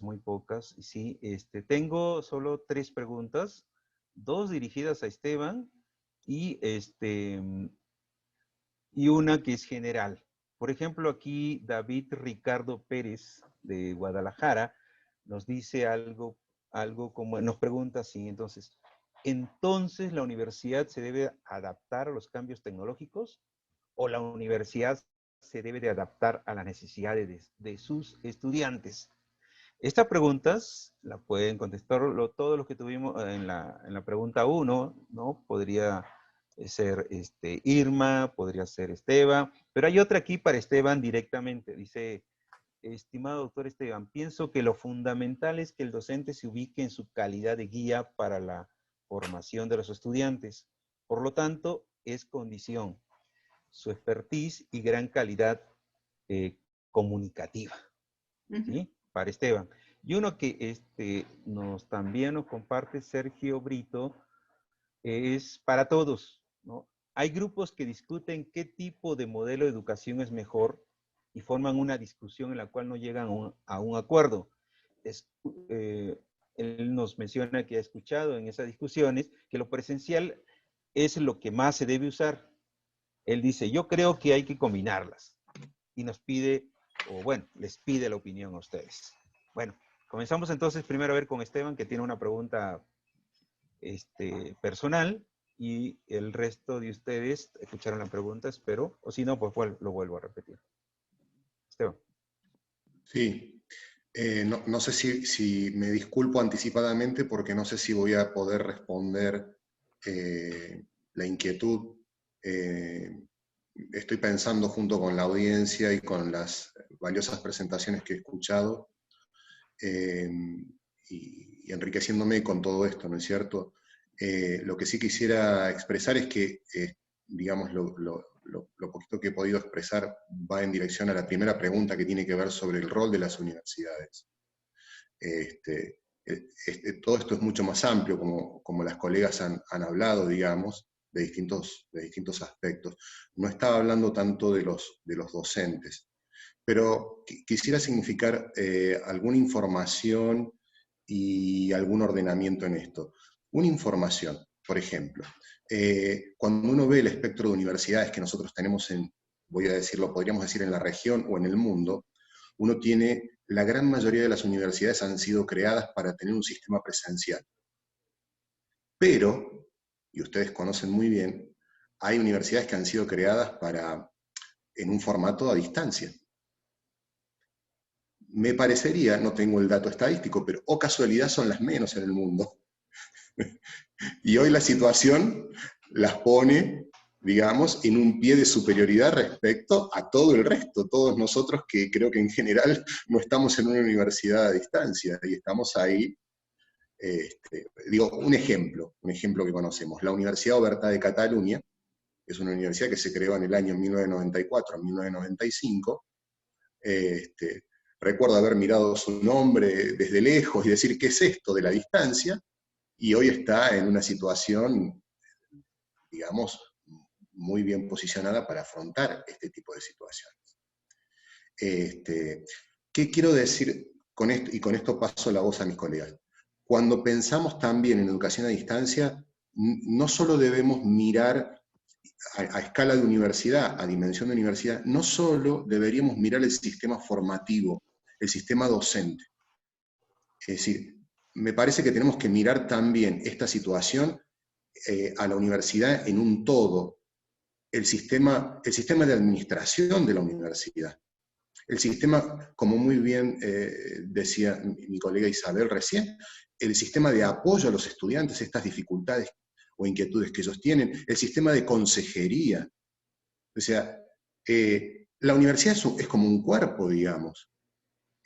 Speaker 5: sí. Tengo solo 3 preguntas, 2 dirigidas a Esteban, y una que es general. Por ejemplo, aquí David Ricardo Pérez de Guadalajara nos dice algo como, nos pregunta así, entonces ¿la universidad se debe adaptar a los cambios tecnológicos o la universidad se debe de adaptar a las necesidades de sus estudiantes? Estas preguntas la pueden contestar todos los que tuvimos en la pregunta 1, ¿no? Podría ser Irma, podría ser Esteban, pero hay otra aquí para Esteban directamente. Dice, estimado doctor Esteban, pienso que lo fundamental es que el docente se ubique en su calidad de guía para la formación de los estudiantes. Por lo tanto, es condición su expertise y gran calidad comunicativa. ¿Sí? Para Esteban. Y uno que también nos comparte Sergio Brito es para todos, ¿no? Hay grupos que discuten qué tipo de modelo de educación es mejor y forman una discusión en la cual no llegan a un acuerdo. Él nos menciona que ha escuchado en esas discusiones que lo presencial es lo que más se debe usar. Él dice, yo creo que hay que combinarlas. Y nos pide, les pide la opinión a ustedes. Bueno, comenzamos entonces primero a ver con Esteban, que tiene una pregunta personal, y el resto de ustedes escucharon la pregunta, espero, o si no, pues lo vuelvo a repetir. Esteban.
Speaker 4: Sí, no sé si me disculpo anticipadamente porque no sé si voy a poder responder la inquietud. Estoy pensando junto con la audiencia y con las valiosas presentaciones que he escuchado y enriqueciéndome con todo esto, ¿no es cierto? Lo que sí quisiera expresar es que, digamos, lo poquito que he podido expresar va en dirección a la primera pregunta que tiene que ver sobre el rol de las universidades. Todo esto es mucho más amplio, como las colegas han hablado, digamos, de distintos aspectos. No estaba hablando tanto de los docentes, pero quisiera significar alguna información y algún ordenamiento en esto. Una información, por ejemplo, cuando uno ve el espectro de universidades que nosotros tenemos voy a decirlo, podríamos decir en la región o en el mundo, uno tiene, la gran mayoría de las universidades han sido creadas para tener un sistema presencial. Pero, y ustedes conocen muy bien, hay universidades que han sido creadas en un formato a distancia. Me parecería, no tengo el dato estadístico, pero casualidad son las menos en el mundo. Y hoy la situación las pone, digamos, en un pie de superioridad respecto a todo el resto, todos nosotros que creo que en general no estamos en una universidad a distancia, y estamos ahí, digo, un ejemplo que conocemos, la Universidad Oberta de Cataluña, es una universidad que se creó en el año 1994, 1995, recuerdo haber mirado su nombre desde lejos y decir, ¿qué es esto de la distancia? Y hoy está en una situación, digamos, muy bien posicionada para afrontar este tipo de situaciones. ¿Qué quiero decir con esto? Y con esto paso la voz a mis colegas. Cuando pensamos también en educación a distancia, no solo debemos mirar a escala de universidad, a dimensión de universidad, no solo deberíamos mirar el sistema formativo, el sistema docente. Es decir, me parece que tenemos que mirar también esta situación a la universidad en un todo, el sistema de administración de la universidad. El sistema, como muy bien decía mi colega Isabel recién, el sistema de apoyo a los estudiantes, estas dificultades o inquietudes que ellos tienen, el sistema de consejería. O sea, la universidad es como un cuerpo, digamos,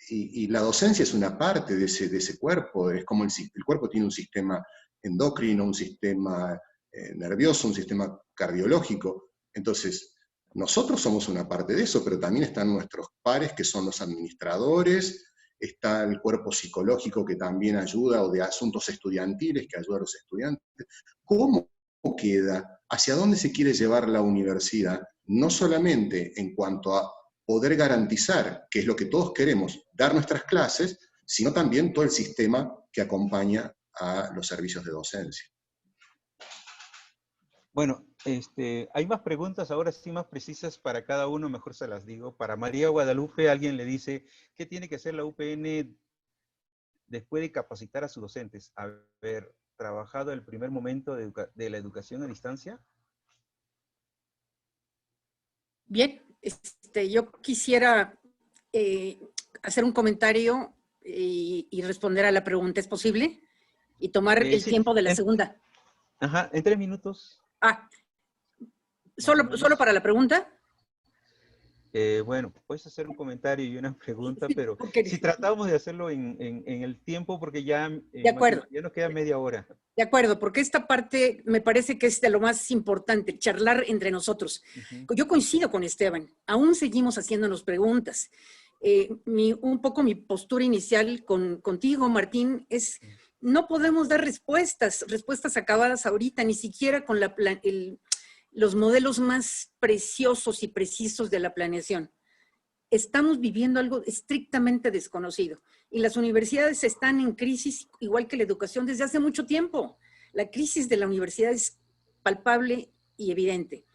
Speaker 4: y la docencia es una parte de ese cuerpo. Es como el cuerpo tiene un sistema endocrino, un sistema nervioso, un sistema cardiológico. Entonces, nosotros somos una parte de eso, pero también están nuestros pares, que son los administradores, está el cuerpo psicológico que también ayuda, o de asuntos estudiantiles que ayuda a los estudiantes. ¿Cómo queda? ¿Hacia dónde se quiere llevar la universidad? No solamente en cuanto a poder garantizar, que es lo que todos queremos, dar nuestras clases, sino también todo el sistema que acompaña a los servicios de docencia.
Speaker 5: Bueno, hay más preguntas, ahora sí más precisas para cada uno, mejor se las digo. Para María Guadalupe, alguien le dice, ¿qué tiene que hacer la UPN después de capacitar a sus docentes? ¿Haber trabajado el primer momento de la educación a distancia?
Speaker 7: Bien, yo quisiera hacer un comentario y responder a la pregunta. ¿Es posible? Y tomar el tiempo de la segunda.
Speaker 5: Ajá, en 3 minutos.
Speaker 7: ¿Solo para la pregunta?
Speaker 5: Bueno, puedes hacer un comentario y una pregunta, pero si tratamos de hacerlo en el tiempo, porque ya,
Speaker 7: de acuerdo,
Speaker 5: ya nos queda media hora.
Speaker 7: De acuerdo, porque esta parte me parece que es de lo más importante, charlar entre nosotros. Yo coincido con Esteban, aún seguimos haciéndonos preguntas. Un poco mi postura inicial contigo, Martín, es no podemos dar respuestas acabadas ahorita, ni siquiera con los modelos más preciosos y precisos de la planeación. Estamos viviendo algo estrictamente desconocido. Y las universidades están en crisis, igual que la educación, desde hace mucho tiempo. La crisis de la universidad es palpable y evidente.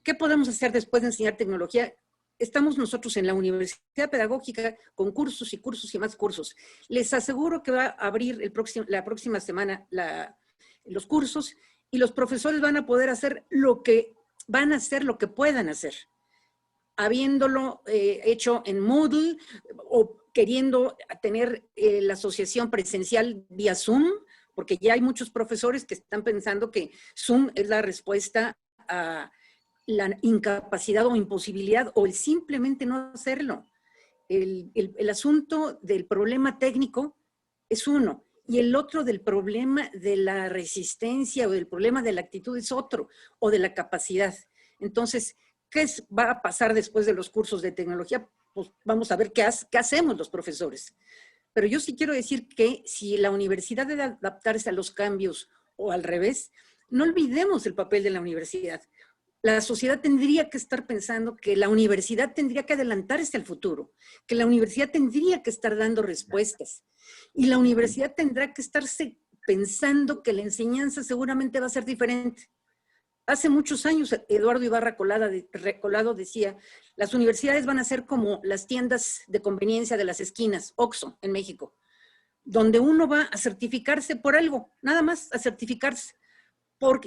Speaker 7: ¿Qué podemos hacer después de enseñar tecnología? Estamos nosotros en la Universidad Pedagógica con cursos y cursos y más cursos. Les aseguro que va a abrir la próxima semana los cursos y los profesores van a poder hacer lo que puedan hacer. Habiéndolo hecho en Moodle o queriendo tener la asociación presencial vía Zoom, porque ya hay muchos profesores que están pensando que Zoom es la respuesta a la incapacidad o imposibilidad o el simplemente no hacerlo. El asunto del problema técnico es uno, y el otro del problema de la resistencia o del problema de la actitud es otro, o de la capacidad. Entonces, ¿qué va a pasar después de los cursos de tecnología? Pues vamos a ver qué hacemos los profesores. Pero yo sí quiero decir que si la universidad debe adaptarse a los cambios o al revés, no olvidemos el papel de la universidad. La sociedad tendría que estar pensando que la universidad tendría que adelantarse al futuro, que la universidad tendría que estar dando respuestas y la universidad tendrá que estarse pensando que la enseñanza seguramente va a ser diferente. Hace muchos años, Eduardo Ibarra Colado decía, las universidades van a ser como las tiendas de conveniencia de las esquinas, Oxxo en México, donde uno va a certificarse por algo, nada más a certificarse.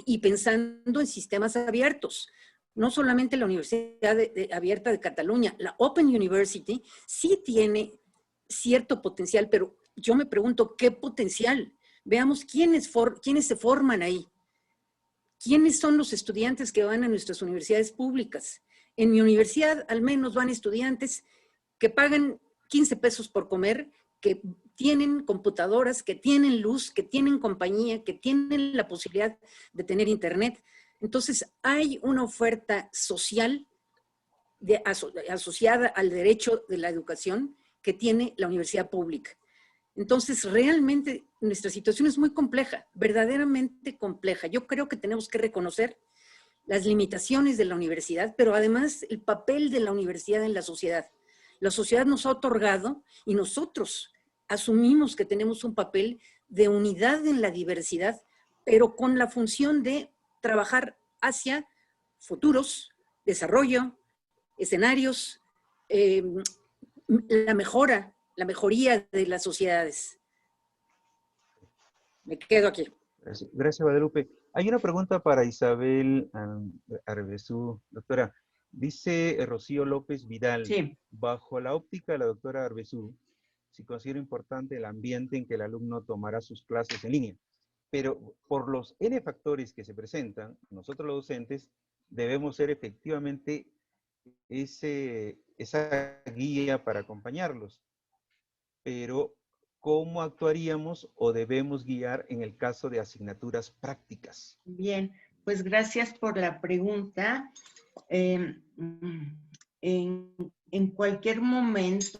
Speaker 7: Y pensando en sistemas abiertos. No solamente la Universidad Abierta de Cataluña, la Open University sí tiene cierto potencial, pero yo me pregunto, ¿qué potencial? Veamos quiénes se forman ahí. ¿Quiénes son los estudiantes que van a nuestras universidades públicas? En mi universidad al menos van estudiantes que pagan 15 pesos por comer, que tienen computadoras, que tienen luz, que tienen compañía, que tienen la posibilidad de tener internet. Entonces, hay una oferta social asociada al derecho de la educación que tiene la universidad pública. Entonces, realmente nuestra situación es muy compleja, verdaderamente compleja. Yo creo que tenemos que reconocer las limitaciones de la universidad, pero además el papel de la universidad en la sociedad. La sociedad nos ha otorgado y nosotros asumimos que tenemos un papel de unidad en la diversidad, pero con la función de trabajar hacia futuros, desarrollo, escenarios, la mejoría de las sociedades. Me quedo aquí.
Speaker 5: Gracias, Guadalupe. Hay una pregunta para Isabel Arbezú. Doctora, dice Rocío López Vidal,
Speaker 9: Sí.
Speaker 5: bajo la óptica de la doctora Arbezú, si considera importante el ambiente en que el alumno tomará sus clases en línea, pero por los N factores que se presentan, nosotros los docentes debemos ser efectivamente esa guía para acompañarlos. Pero, ¿cómo actuaríamos o debemos guiar en el caso de asignaturas prácticas?
Speaker 9: Bien, pues gracias por la pregunta. En cualquier momento,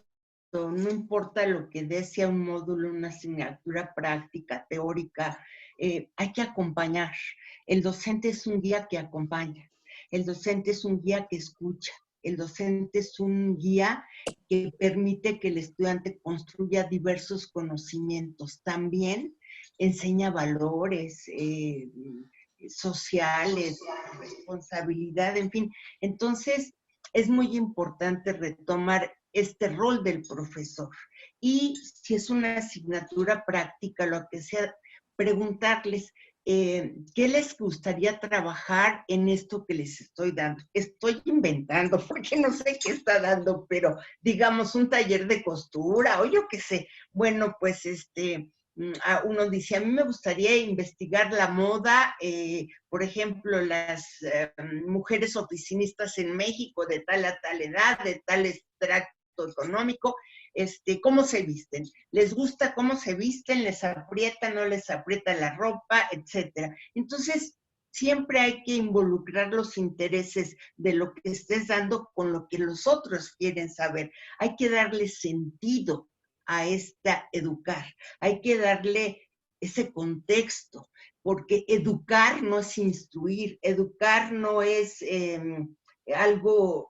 Speaker 9: no importa lo que dé, sea un módulo, una asignatura práctica, teórica, hay que acompañar. El docente es un guía que acompaña. El docente es un guía que escucha. El docente es un guía que permite que el estudiante construya diversos conocimientos. También enseña valores sociales, responsabilidad, en fin. Entonces, es muy importante retomar este rol del profesor. Y si es una asignatura práctica, lo que sea, preguntarles qué les gustaría trabajar en esto que les estoy dando. Estoy inventando porque no sé qué está dando, pero digamos un taller de costura o yo qué sé. Bueno, pues uno dice, a mí me gustaría investigar la moda, por ejemplo, las mujeres oficinistas en México de tal a tal edad, de tal extracto económico, cómo se visten. ¿Les gusta cómo se visten? ¿Les aprieta, no les aprieta la ropa? Etcétera. Entonces, siempre hay que involucrar los intereses de lo que estés dando con lo que los otros quieren saber. Hay que darle sentido a esta educar. Hay que darle ese contexto, porque educar no es instruir, educar no es algo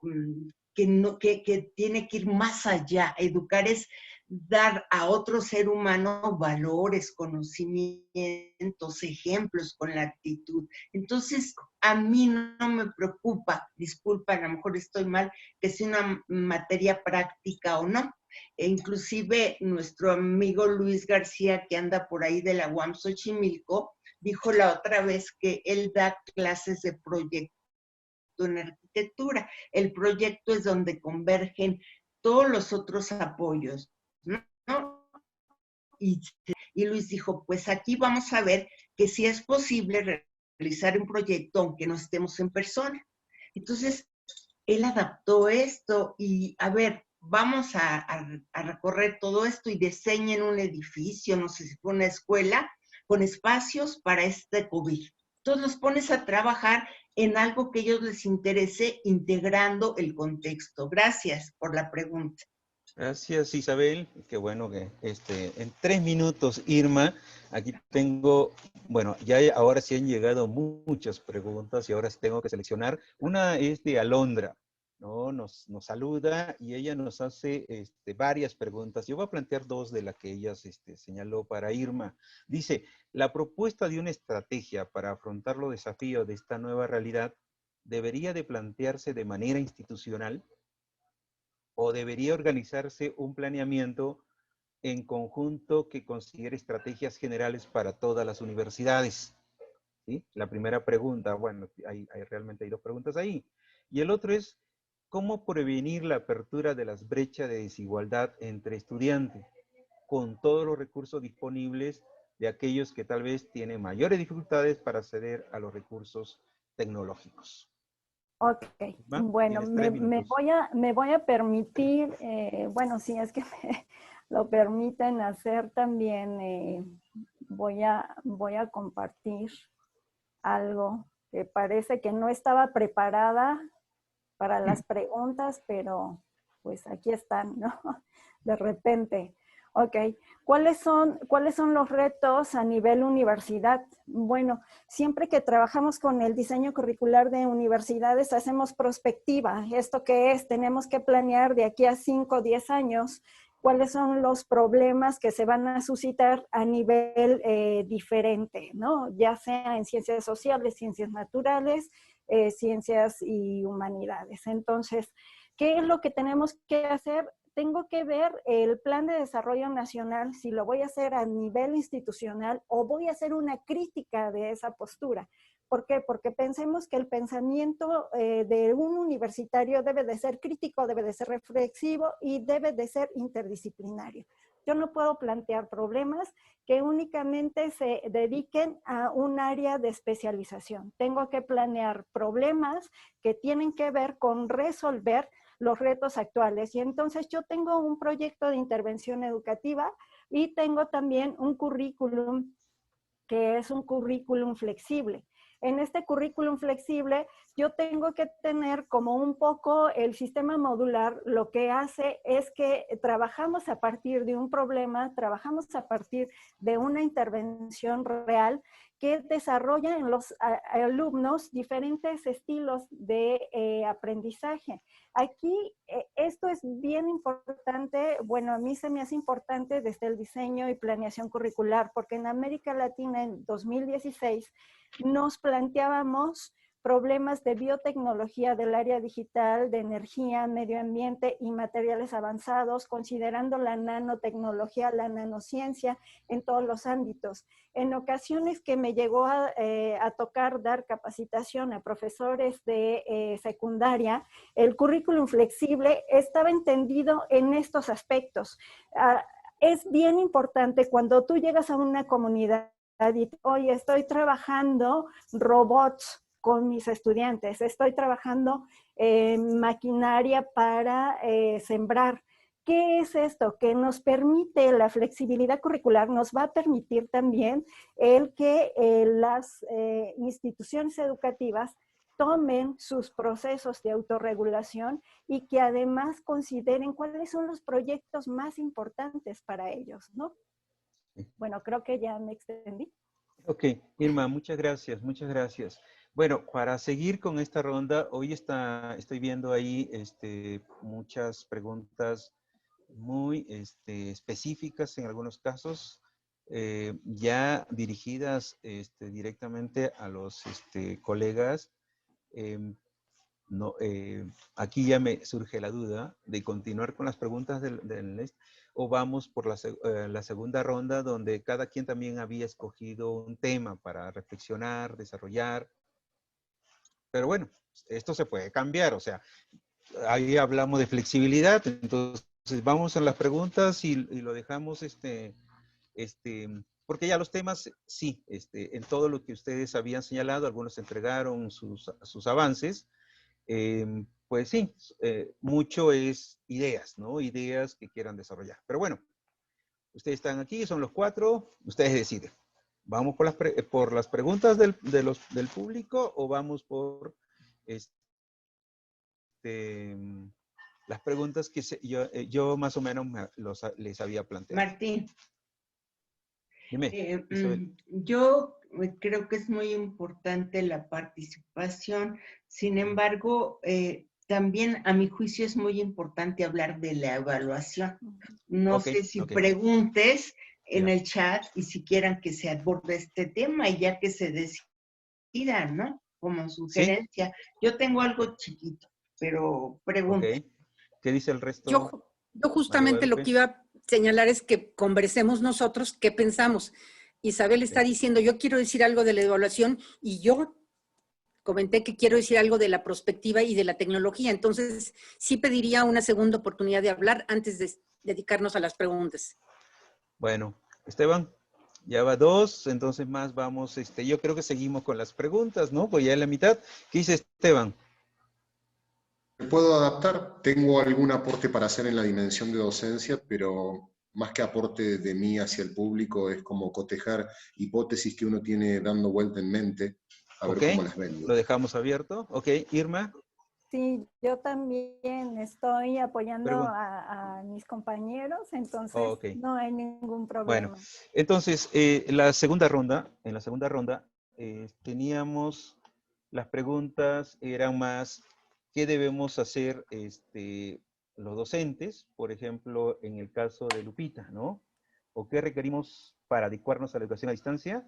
Speaker 9: que tiene que ir más allá. Educar es dar a otro ser humano valores, conocimientos, ejemplos con la actitud. Entonces, a mí no me preocupa, disculpa, a lo mejor estoy mal, que sea una materia práctica o no. E inclusive nuestro amigo Luis García, que anda por ahí de la UAM Xochimilco, dijo la otra vez que él da clases de proyecto en arquitectura. El proyecto es donde convergen todos los otros apoyos, ¿no? Y Luis dijo, pues aquí vamos a ver que sí es posible realizar un proyecto aunque no estemos en persona. Entonces, él adaptó esto y, a ver, vamos a recorrer todo esto y diseñen un edificio, no sé si fue una escuela, con espacios para este COVID. Entonces los pones a trabajar en algo que a ellos les interese, integrando el contexto. Gracias por la pregunta.
Speaker 5: Gracias, Isabel. Qué bueno que en 3 minutos, Irma, aquí tengo, bueno, ahora sí han llegado muchas preguntas y ahora tengo que seleccionar. Una es de Alondra, ¿no? Nos saluda y ella nos hace varias preguntas. Yo voy a plantear 2 de las que ella señaló para Irma. Dice, la propuesta de una estrategia para afrontar los desafíos de esta nueva realidad debería de plantearse de manera institucional o debería organizarse un planeamiento en conjunto que considere estrategias generales para todas las universidades. ¿Sí? La primera pregunta, bueno, realmente hay 2 preguntas ahí. Y el otro es, ¿cómo prevenir la apertura de las brechas de desigualdad entre estudiantes con todos los recursos disponibles de aquellos que tal vez tienen mayores dificultades para acceder a los recursos tecnológicos?
Speaker 10: Ok, bueno, me voy a permitir, bueno, si es que me lo permiten hacer también, voy a compartir algo que parece que no estaba preparada para las preguntas, pero pues aquí están, ¿no? De repente. Ok, ¿cuáles son los retos a nivel universidad? Bueno, siempre que trabajamos con el diseño curricular de universidades hacemos prospectiva. ¿Esto qué es? Tenemos que planear de aquí a 5 o 10 años cuáles son los problemas que se van a suscitar a nivel diferente, ¿no? Ya sea en ciencias sociales, ciencias naturales, ciencias y humanidades. Entonces, ¿qué es lo que tenemos que hacer? Tengo que ver el plan de desarrollo nacional, si lo voy a hacer a nivel institucional o voy a hacer una crítica de esa postura. ¿Por qué? Porque pensemos que el pensamiento de un universitario debe de ser crítico, debe de ser reflexivo y debe de ser interdisciplinario. Yo no puedo plantear problemas que únicamente se dediquen a un área de especialización. Tengo que planear problemas que tienen que ver con resolver los retos actuales. Y entonces yo tengo un proyecto de intervención educativa y tengo también un currículum que es un currículum flexible. En este currículum flexible yo tengo que tener como un poco el sistema modular, lo que hace es que trabajamos a partir de un problema, trabajamos a partir de una intervención real que desarrolla en los alumnos diferentes estilos de aprendizaje. Aquí esto es bien importante, bueno, a mí se me hace importante desde el diseño y planeación curricular, porque en América Latina en 2016 nos planteábamos problemas de biotecnología del área digital, de energía, medio ambiente y materiales avanzados, considerando la nanotecnología, la nanociencia en todos los ámbitos. En ocasiones que me llegó a tocar dar capacitación a profesores de secundaria, el currículum flexible estaba entendido en estos aspectos. Es bien importante cuando tú llegas a una comunidad y, oye, estoy trabajando robots con mis estudiantes, estoy trabajando maquinaria para sembrar. ¿Qué es esto? Que nos permite, la flexibilidad curricular nos va a permitir también el que las instituciones educativas tomen sus procesos de autorregulación y que además consideren cuáles son los proyectos más importantes para ellos, ¿no? Bueno, creo que ya me extendí.
Speaker 5: Ok, Irma, muchas gracias, muchas gracias. Bueno, para seguir con esta ronda, hoy estoy viendo ahí muchas preguntas muy específicas en algunos casos, ya dirigidas directamente a los colegas. No, aquí ya me surge la duda de continuar con las preguntas o vamos por la segunda ronda donde cada quien también había escogido un tema para reflexionar, desarrollar. Pero bueno, esto se puede cambiar, o sea, ahí hablamos de flexibilidad, entonces vamos a las preguntas y lo dejamos porque ya los temas, sí, en todo lo que ustedes habían señalado, algunos entregaron sus avances. Pues sí, mucho es ideas, ¿no? Ideas que quieran desarrollar. Pero bueno, ustedes están aquí, son los 4, ustedes deciden. ¿Vamos por las preguntas del público o vamos por las preguntas que yo más o menos les había planteado?
Speaker 9: Martín.
Speaker 5: Dime,
Speaker 9: yo creo que es muy importante la participación, sin embargo, también a mi juicio es muy importante hablar de la evaluación. No sé si preguntes en el chat y si quieran que se aborde este tema y ya que se decida, ¿no? Como sugerencia. ¿Sí? Yo tengo algo chiquito, pero pregunta.
Speaker 5: Okay. ¿Qué dice el resto?
Speaker 7: Yo justamente lo que iba a señalar es que conversemos nosotros qué pensamos. Isabel está diciendo, yo quiero decir algo de la evaluación y yo comenté que quiero decir algo de la prospectiva y de la tecnología. Entonces, sí pediría una segunda oportunidad de hablar antes de dedicarnos a las preguntas.
Speaker 5: Bueno, Esteban, ya va 2, entonces más vamos, yo creo que seguimos con las preguntas, ¿no? Pues ya en la mitad. ¿Qué dice Esteban?
Speaker 4: Puedo adaptar, tengo algún aporte para hacer en la dimensión de docencia, pero más que aporte de mí hacia el público, es como cotejar hipótesis que uno tiene dando vuelta en mente, a ver cómo las vendo.
Speaker 5: Lo dejamos abierto. Ok, Irma.
Speaker 10: Sí, yo también estoy apoyando a mis compañeros, entonces no hay ningún problema.
Speaker 5: Bueno, entonces, en la segunda ronda, teníamos las preguntas, eran más, ¿qué debemos hacer los docentes? Por ejemplo, en el caso de Lupita, ¿no? ¿O qué requerimos para adecuarnos a la educación a distancia?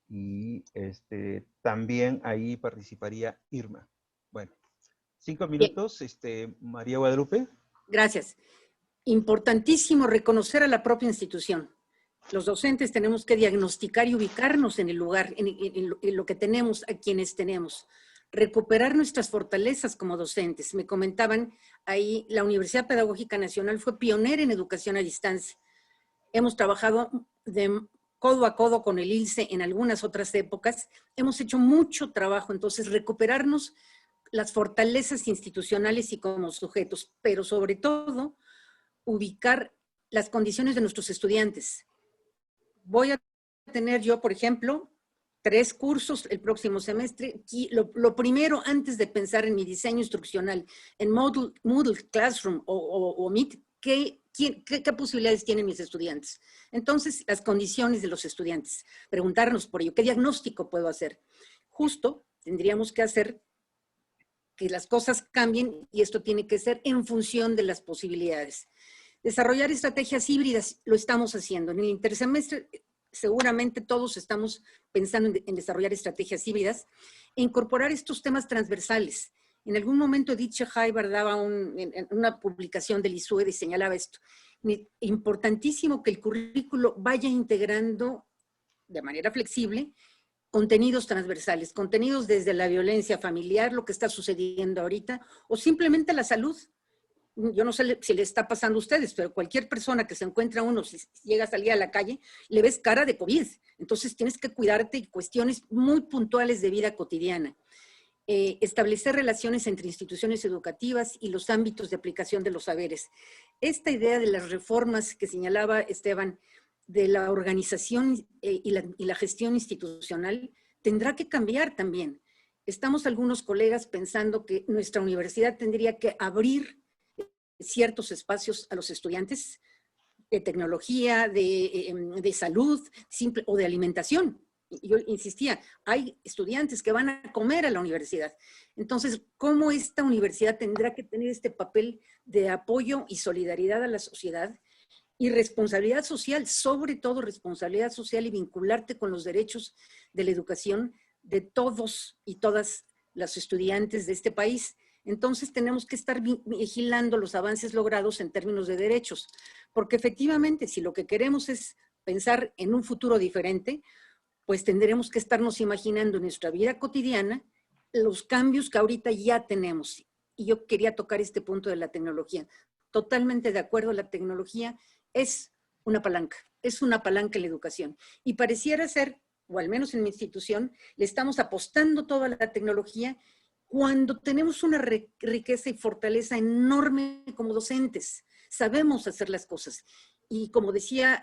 Speaker 5: Y también ahí participaría Irma. Bueno, 5
Speaker 7: Bien.
Speaker 5: minutos, María Guadalupe.
Speaker 7: Gracias. Importantísimo reconocer a la propia institución. Los docentes tenemos que diagnosticar y ubicarnos en el lugar, en lo que tenemos, a quienes tenemos. Recuperar nuestras fortalezas como docentes. Me comentaban ahí, la Universidad Pedagógica Nacional fue pionera en educación a distancia. Hemos trabajado de codo a codo con el ILSE en algunas otras épocas. Hemos hecho mucho trabajo, entonces recuperarnos las fortalezas institucionales y como sujetos, pero sobre todo ubicar las condiciones de nuestros estudiantes. Voy a tener yo, por ejemplo, 3 cursos el próximo semestre. Y lo primero, antes de pensar en mi diseño instruccional, en Moodle Classroom o Meet, ¿qué posibilidades tienen mis estudiantes? Entonces, las condiciones de los estudiantes. Preguntarnos por ello, ¿qué diagnóstico puedo hacer? Justo tendríamos que hacer que las cosas cambien y esto tiene que ser en función de las posibilidades. Desarrollar estrategias híbridas, lo estamos haciendo. En el intersemestre seguramente todos estamos pensando en desarrollar estrategias híbridas e incorporar estos temas transversales. En algún momento Edith Schreiber daba en una publicación del ISUED y señalaba esto. Importantísimo que el currículo vaya integrando de manera flexible contenidos transversales, contenidos desde la violencia familiar, lo que está sucediendo ahorita, o simplemente la salud. Yo no sé si le está pasando a ustedes, pero cualquier persona que se encuentra uno, si llega a salir a la calle, le ves cara de COVID. Entonces tienes que cuidarte y cuestiones muy puntuales de vida cotidiana. Establecer relaciones entre instituciones educativas y los ámbitos de aplicación de los saberes. Esta idea de las reformas que señalaba Esteban, de la organización y la gestión institucional, tendrá que cambiar también. Estamos algunos colegas pensando que nuestra universidad tendría que abrir ciertos espacios a los estudiantes de tecnología, de salud, simple, o de alimentación. Yo insistía, hay estudiantes que van a comer a la universidad. Entonces, ¿cómo esta universidad tendrá que tener este papel de apoyo y solidaridad a la sociedad? Y responsabilidad social, sobre todo responsabilidad social y vincularte con los derechos de la educación de todos y todas los estudiantes de este país. Entonces tenemos que estar vigilando los avances logrados en términos de derechos, porque efectivamente si lo que queremos es pensar en un futuro diferente, pues tendremos que estarnos imaginando en nuestra vida cotidiana los cambios que ahorita ya tenemos. Y yo quería tocar este punto de la tecnología. Totalmente de acuerdo, la tecnología es una palanca en la educación. Y pareciera ser, o al menos en mi institución, le estamos apostando toda la tecnología cuando tenemos una riqueza y fortaleza enorme como docentes. Sabemos hacer las cosas. Y como decía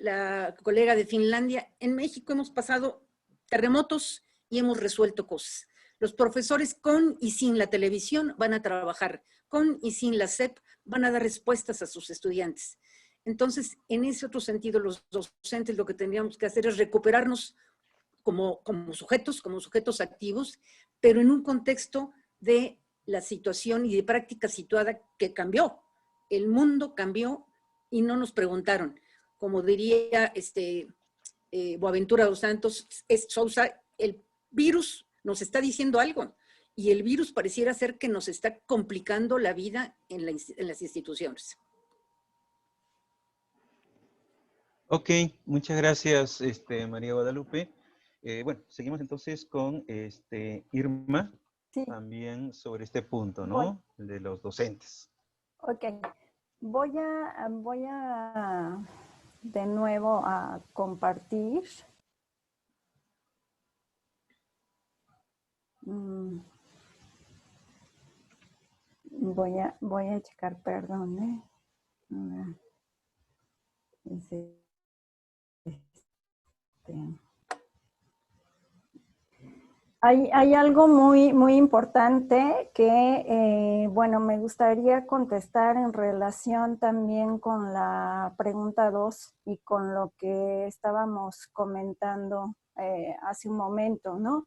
Speaker 7: la colega de Finlandia, en México hemos pasado terremotos y hemos resuelto cosas. Los profesores con y sin la televisión van a trabajar, con y sin la SEP van a dar respuestas a sus estudiantes. Entonces, en ese otro sentido, los docentes lo que tendríamos que hacer es recuperarnos como sujetos activos, pero en un contexto de la situación y de práctica situada que cambió. El mundo cambió y no nos preguntaron. Como diría Boaventura dos Santos, Sousa, el virus nos está diciendo algo y el virus pareciera ser que nos está complicando la vida en las instituciones.
Speaker 5: Ok, muchas gracias, María Guadalupe. Bueno, seguimos entonces con Irma,
Speaker 10: Sí.
Speaker 5: también sobre este punto, ¿no? El de los docentes.
Speaker 10: Ok, voy a de nuevo a compartir. Voy a checar, perdón, Hay algo muy importante que, bueno, me gustaría contestar en relación también con la pregunta 2 y con lo que estábamos comentando hace un momento, ¿no?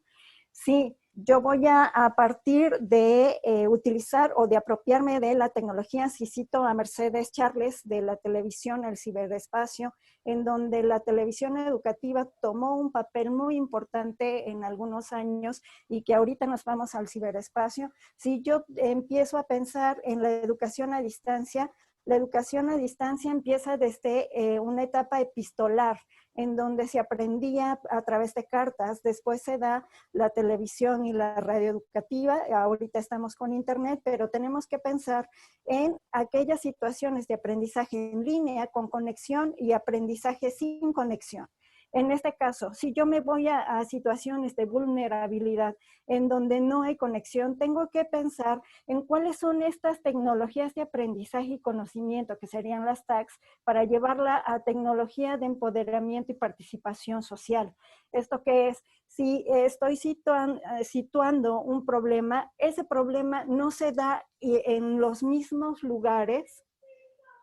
Speaker 10: Sí, yo voy a partir de utilizar o de apropiarme de la tecnología, si cito a Mercedes Charles, de la televisión, el ciberespacio, en donde la televisión educativa tomó un papel muy importante en algunos años y que ahorita nos vamos al ciberespacio. Si yo empiezo a pensar en la educación a distancia empieza desde una etapa epistolar, en donde se aprendía a través de cartas, después se da la televisión y la radio educativa, ahorita estamos con internet, pero tenemos que pensar en aquellas situaciones de aprendizaje en línea, con conexión y aprendizaje sin conexión. En este caso, si yo me voy a situaciones de vulnerabilidad en donde no hay conexión, tengo que pensar en cuáles son estas tecnologías de aprendizaje y conocimiento, que serían las TACs, para llevarla a tecnología de empoderamiento y participación social. ¿Esto qué es? Si estoy situando un problema, ese problema no se da en los mismos lugares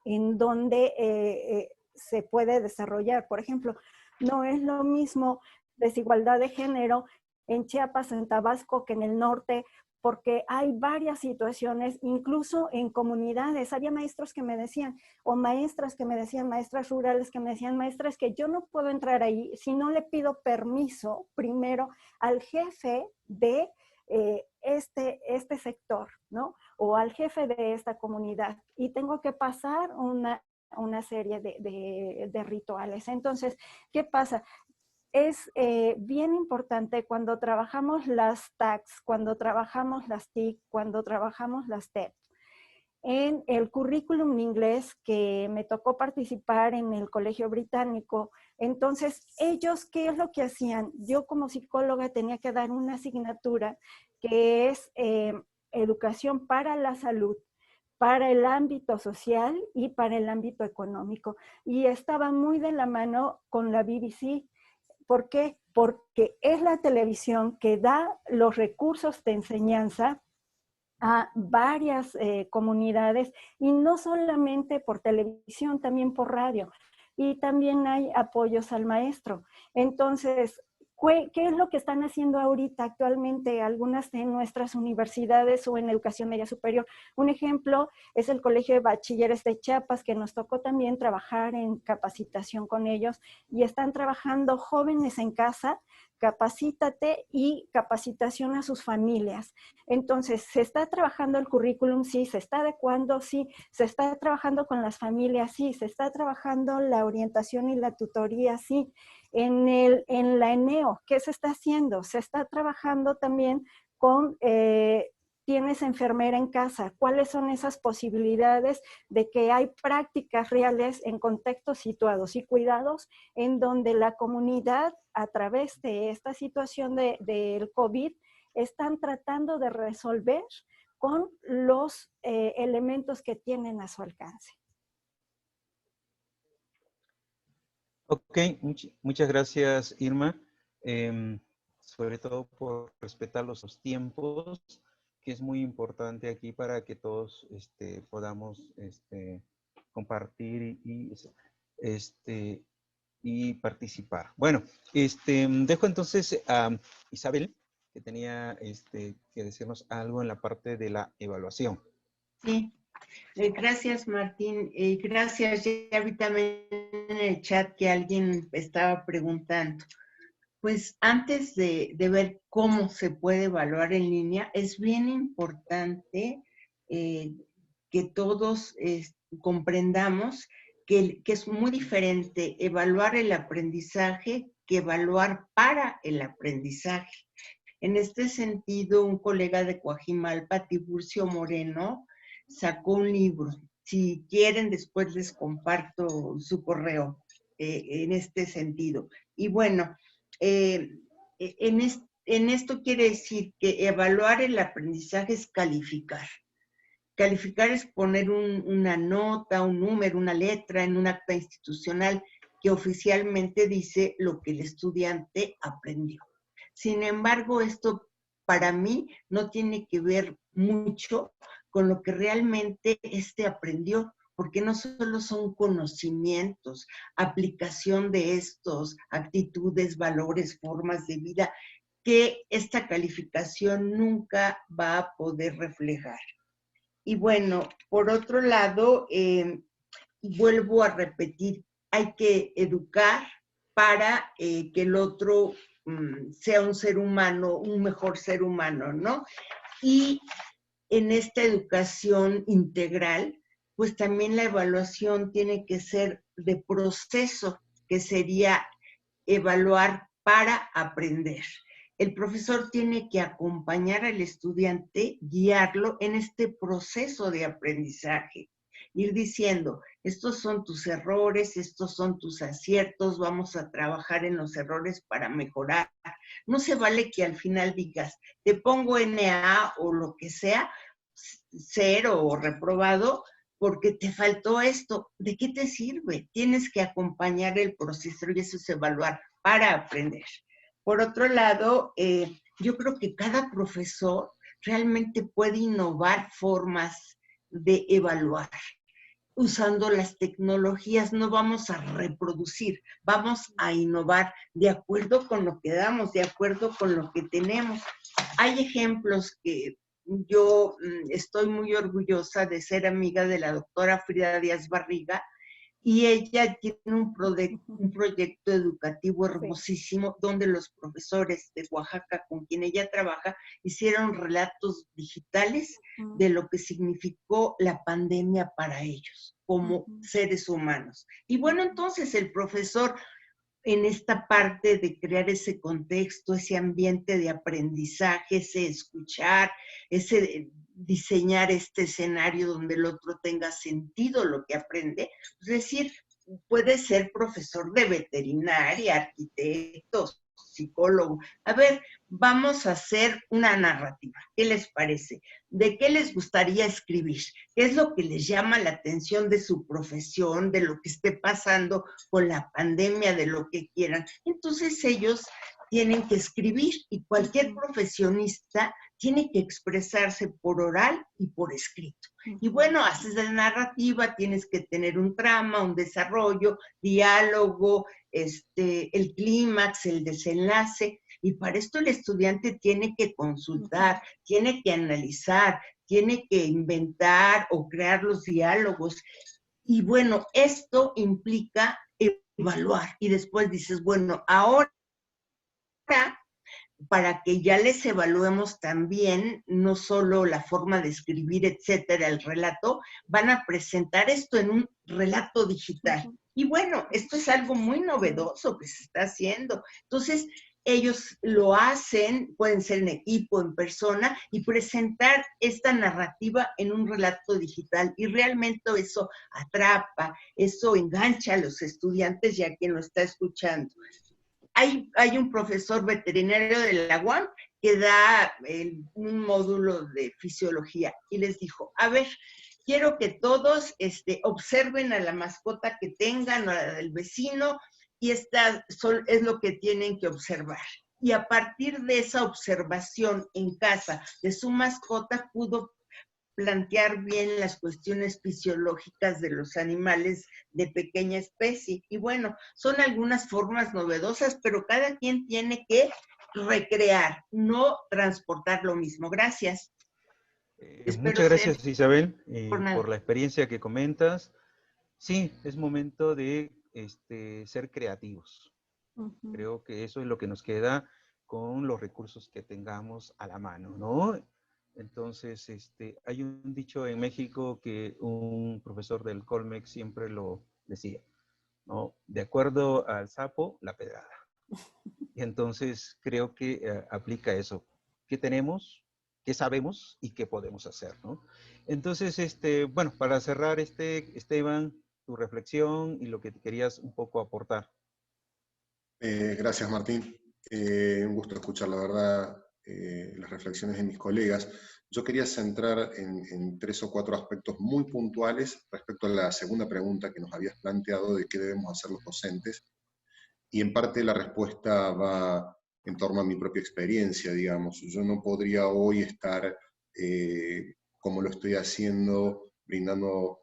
Speaker 10: en donde se puede desarrollar. Por ejemplo, no es lo mismo desigualdad de género en Chiapas, en Tabasco, que en el norte, porque hay varias situaciones, incluso en comunidades. Había maestros que me decían, o maestras que me decían, maestras rurales que me decían, maestras, que yo no puedo entrar ahí si no le pido permiso primero al jefe de este sector, ¿no? O al jefe de esta comunidad. Y tengo que pasar una serie de rituales. Entonces, ¿qué pasa? Es bien importante cuando trabajamos las TACs, cuando trabajamos las TIC, cuando trabajamos las TEP. En el currículum en inglés que me tocó participar en el Colegio Británico, entonces ellos, ¿qué es lo que hacían? Yo como psicóloga tenía que dar una asignatura que es educación para la salud, para el ámbito social y para el ámbito económico. Y estaba muy de la mano con la BBC. ¿Por qué? Porque es la televisión que da los recursos de enseñanza a varias comunidades, y no solamente por televisión, también por radio. Y también hay apoyos al maestro. Entonces, ¿qué es lo que están haciendo ahorita actualmente algunas de nuestras universidades o en educación media superior? Un ejemplo es el Colegio de Bachilleres de Chiapas, que nos tocó también trabajar en capacitación con ellos, y están trabajando jóvenes en casa, capacítate y capacitación a sus familias. Entonces, ¿se está trabajando el currículum? Sí. ¿Se está adecuando? Sí. ¿Se está trabajando con las familias? Sí. ¿Se está trabajando la orientación y la tutoría? Sí. En la ENEO, ¿qué se está haciendo? Se está trabajando también con, tienes enfermera en casa. ¿Cuáles son esas posibilidades de que hay prácticas reales en contextos situados y cuidados en donde la comunidad, a través de esta situación del COVID, están tratando de resolver con los elementos que tienen a su alcance?
Speaker 5: Ok, muchas gracias, Irma. Sobre todo por respetar los tiempos, que es muy importante aquí para que todos podamos compartir y participar. Bueno, dejo entonces a Isabel, que tenía que decirnos algo en la parte de la evaluación.
Speaker 9: Sí. Gracias, Martín. Gracias. Ya vi también en el chat que alguien estaba preguntando. Pues antes de ver cómo se puede evaluar en línea, es bien importante que todos comprendamos que es muy diferente evaluar el aprendizaje que evaluar para el aprendizaje. En este sentido, un colega de Coajimalpa, Tiburcio Moreno, sacó un libro. Si quieren, después les comparto su correo en este sentido. Y bueno, en esto quiere decir que evaluar el aprendizaje es calificar. Calificar es poner una nota, un número, una letra en un acta institucional que oficialmente dice lo que el estudiante aprendió. Sin embargo, esto para mí no tiene que ver mucho con lo que realmente aprendió, porque no solo son conocimientos, aplicación de estos, actitudes, valores, formas de vida, que esta calificación nunca va a poder reflejar. Y bueno, por otro lado, vuelvo a repetir, hay que educar para que el otro sea un ser humano, un mejor ser humano, ¿no? Y en esta educación integral, pues también la evaluación tiene que ser de proceso, que sería evaluar para aprender. El profesor tiene que acompañar al estudiante, guiarlo en este proceso de aprendizaje. Ir diciendo, estos son tus errores, estos son tus aciertos, vamos a trabajar en los errores para mejorar. No se vale que al final digas, te pongo NA o lo que sea, 0 o reprobado, porque te faltó esto. ¿De qué te sirve? Tienes que acompañar el proceso y eso es evaluar para aprender. Por otro lado, yo creo que cada profesor realmente puede innovar formas de evaluar. Usando las tecnologías no vamos a reproducir, vamos a innovar de acuerdo con lo que damos, de acuerdo con lo que tenemos. Hay ejemplos que yo estoy muy orgullosa de ser amiga de la doctora Frida Díaz Barriga, y ella tiene un proyecto educativo hermosísimo donde los profesores de Oaxaca con quien ella trabaja hicieron relatos digitales de lo que significó la pandemia para ellos como seres humanos. Y bueno, entonces el profesor en esta parte de crear ese contexto, ese ambiente de aprendizaje, ese escuchar, ese diseñar este escenario donde el otro tenga sentido lo que aprende. Es decir, puede ser profesor de veterinaria, arquitecto, psicólogo. A ver, vamos a hacer una narrativa. ¿Qué les parece? ¿De qué les gustaría escribir? ¿Qué es lo que les llama la atención de su profesión, de lo que esté pasando con la pandemia, de lo que quieran? Entonces ellos tienen que escribir y cualquier profesionista tiene que expresarse por oral y por escrito. Y bueno, haces la narrativa, tienes que tener un trama, un desarrollo, diálogo, el clímax, el desenlace, y para esto el estudiante tiene que consultar, tiene que analizar, tiene que inventar o crear los diálogos. Y bueno, esto implica evaluar. Y después dices, bueno, ahora, para que ya les evaluemos también, no solo la forma de escribir, etcétera, el relato, van a presentar esto en un relato digital. Y bueno, esto es algo muy novedoso que se está haciendo. Entonces, ellos lo hacen, pueden ser en equipo, en persona, y presentar esta narrativa en un relato digital. Y realmente eso atrapa, eso engancha a los estudiantes y a quien lo está escuchando. Hay un profesor veterinario de la UAM que da un módulo de fisiología y les dijo, a ver, quiero que todos observen a la mascota que tengan, o a la del vecino, y esta es lo que tienen que observar. Y a partir de esa observación en casa de su mascota pudo plantear bien las cuestiones fisiológicas de los animales de pequeña especie. Y bueno, son algunas formas novedosas, pero cada quien tiene que recrear, no transportar lo mismo. Gracias.
Speaker 5: Muchas gracias, Isabel, por la experiencia que comentas. Sí, es momento de ser creativos. Creo que eso es lo que nos queda con los recursos que tengamos a la mano, ¿no? Entonces, hay un dicho en México que un profesor del Colmex siempre lo decía, ¿no? De acuerdo al sapo, la pedrada. Y entonces creo que aplica eso. ¿Qué tenemos? ¿Qué sabemos? ¿Y qué podemos hacer, ¿no? Entonces, bueno, para cerrar, Esteban, tu reflexión y lo que te querías un poco aportar.
Speaker 4: Gracias, Martín. Un gusto escuchar, la verdad, las reflexiones de mis colegas. Yo quería centrar en 3 o 4 aspectos muy puntuales respecto a la segunda pregunta que nos habías planteado de qué debemos hacer los docentes. Y en parte la respuesta va en torno a mi propia experiencia, digamos. Yo no podría hoy estar, como lo estoy haciendo, brindando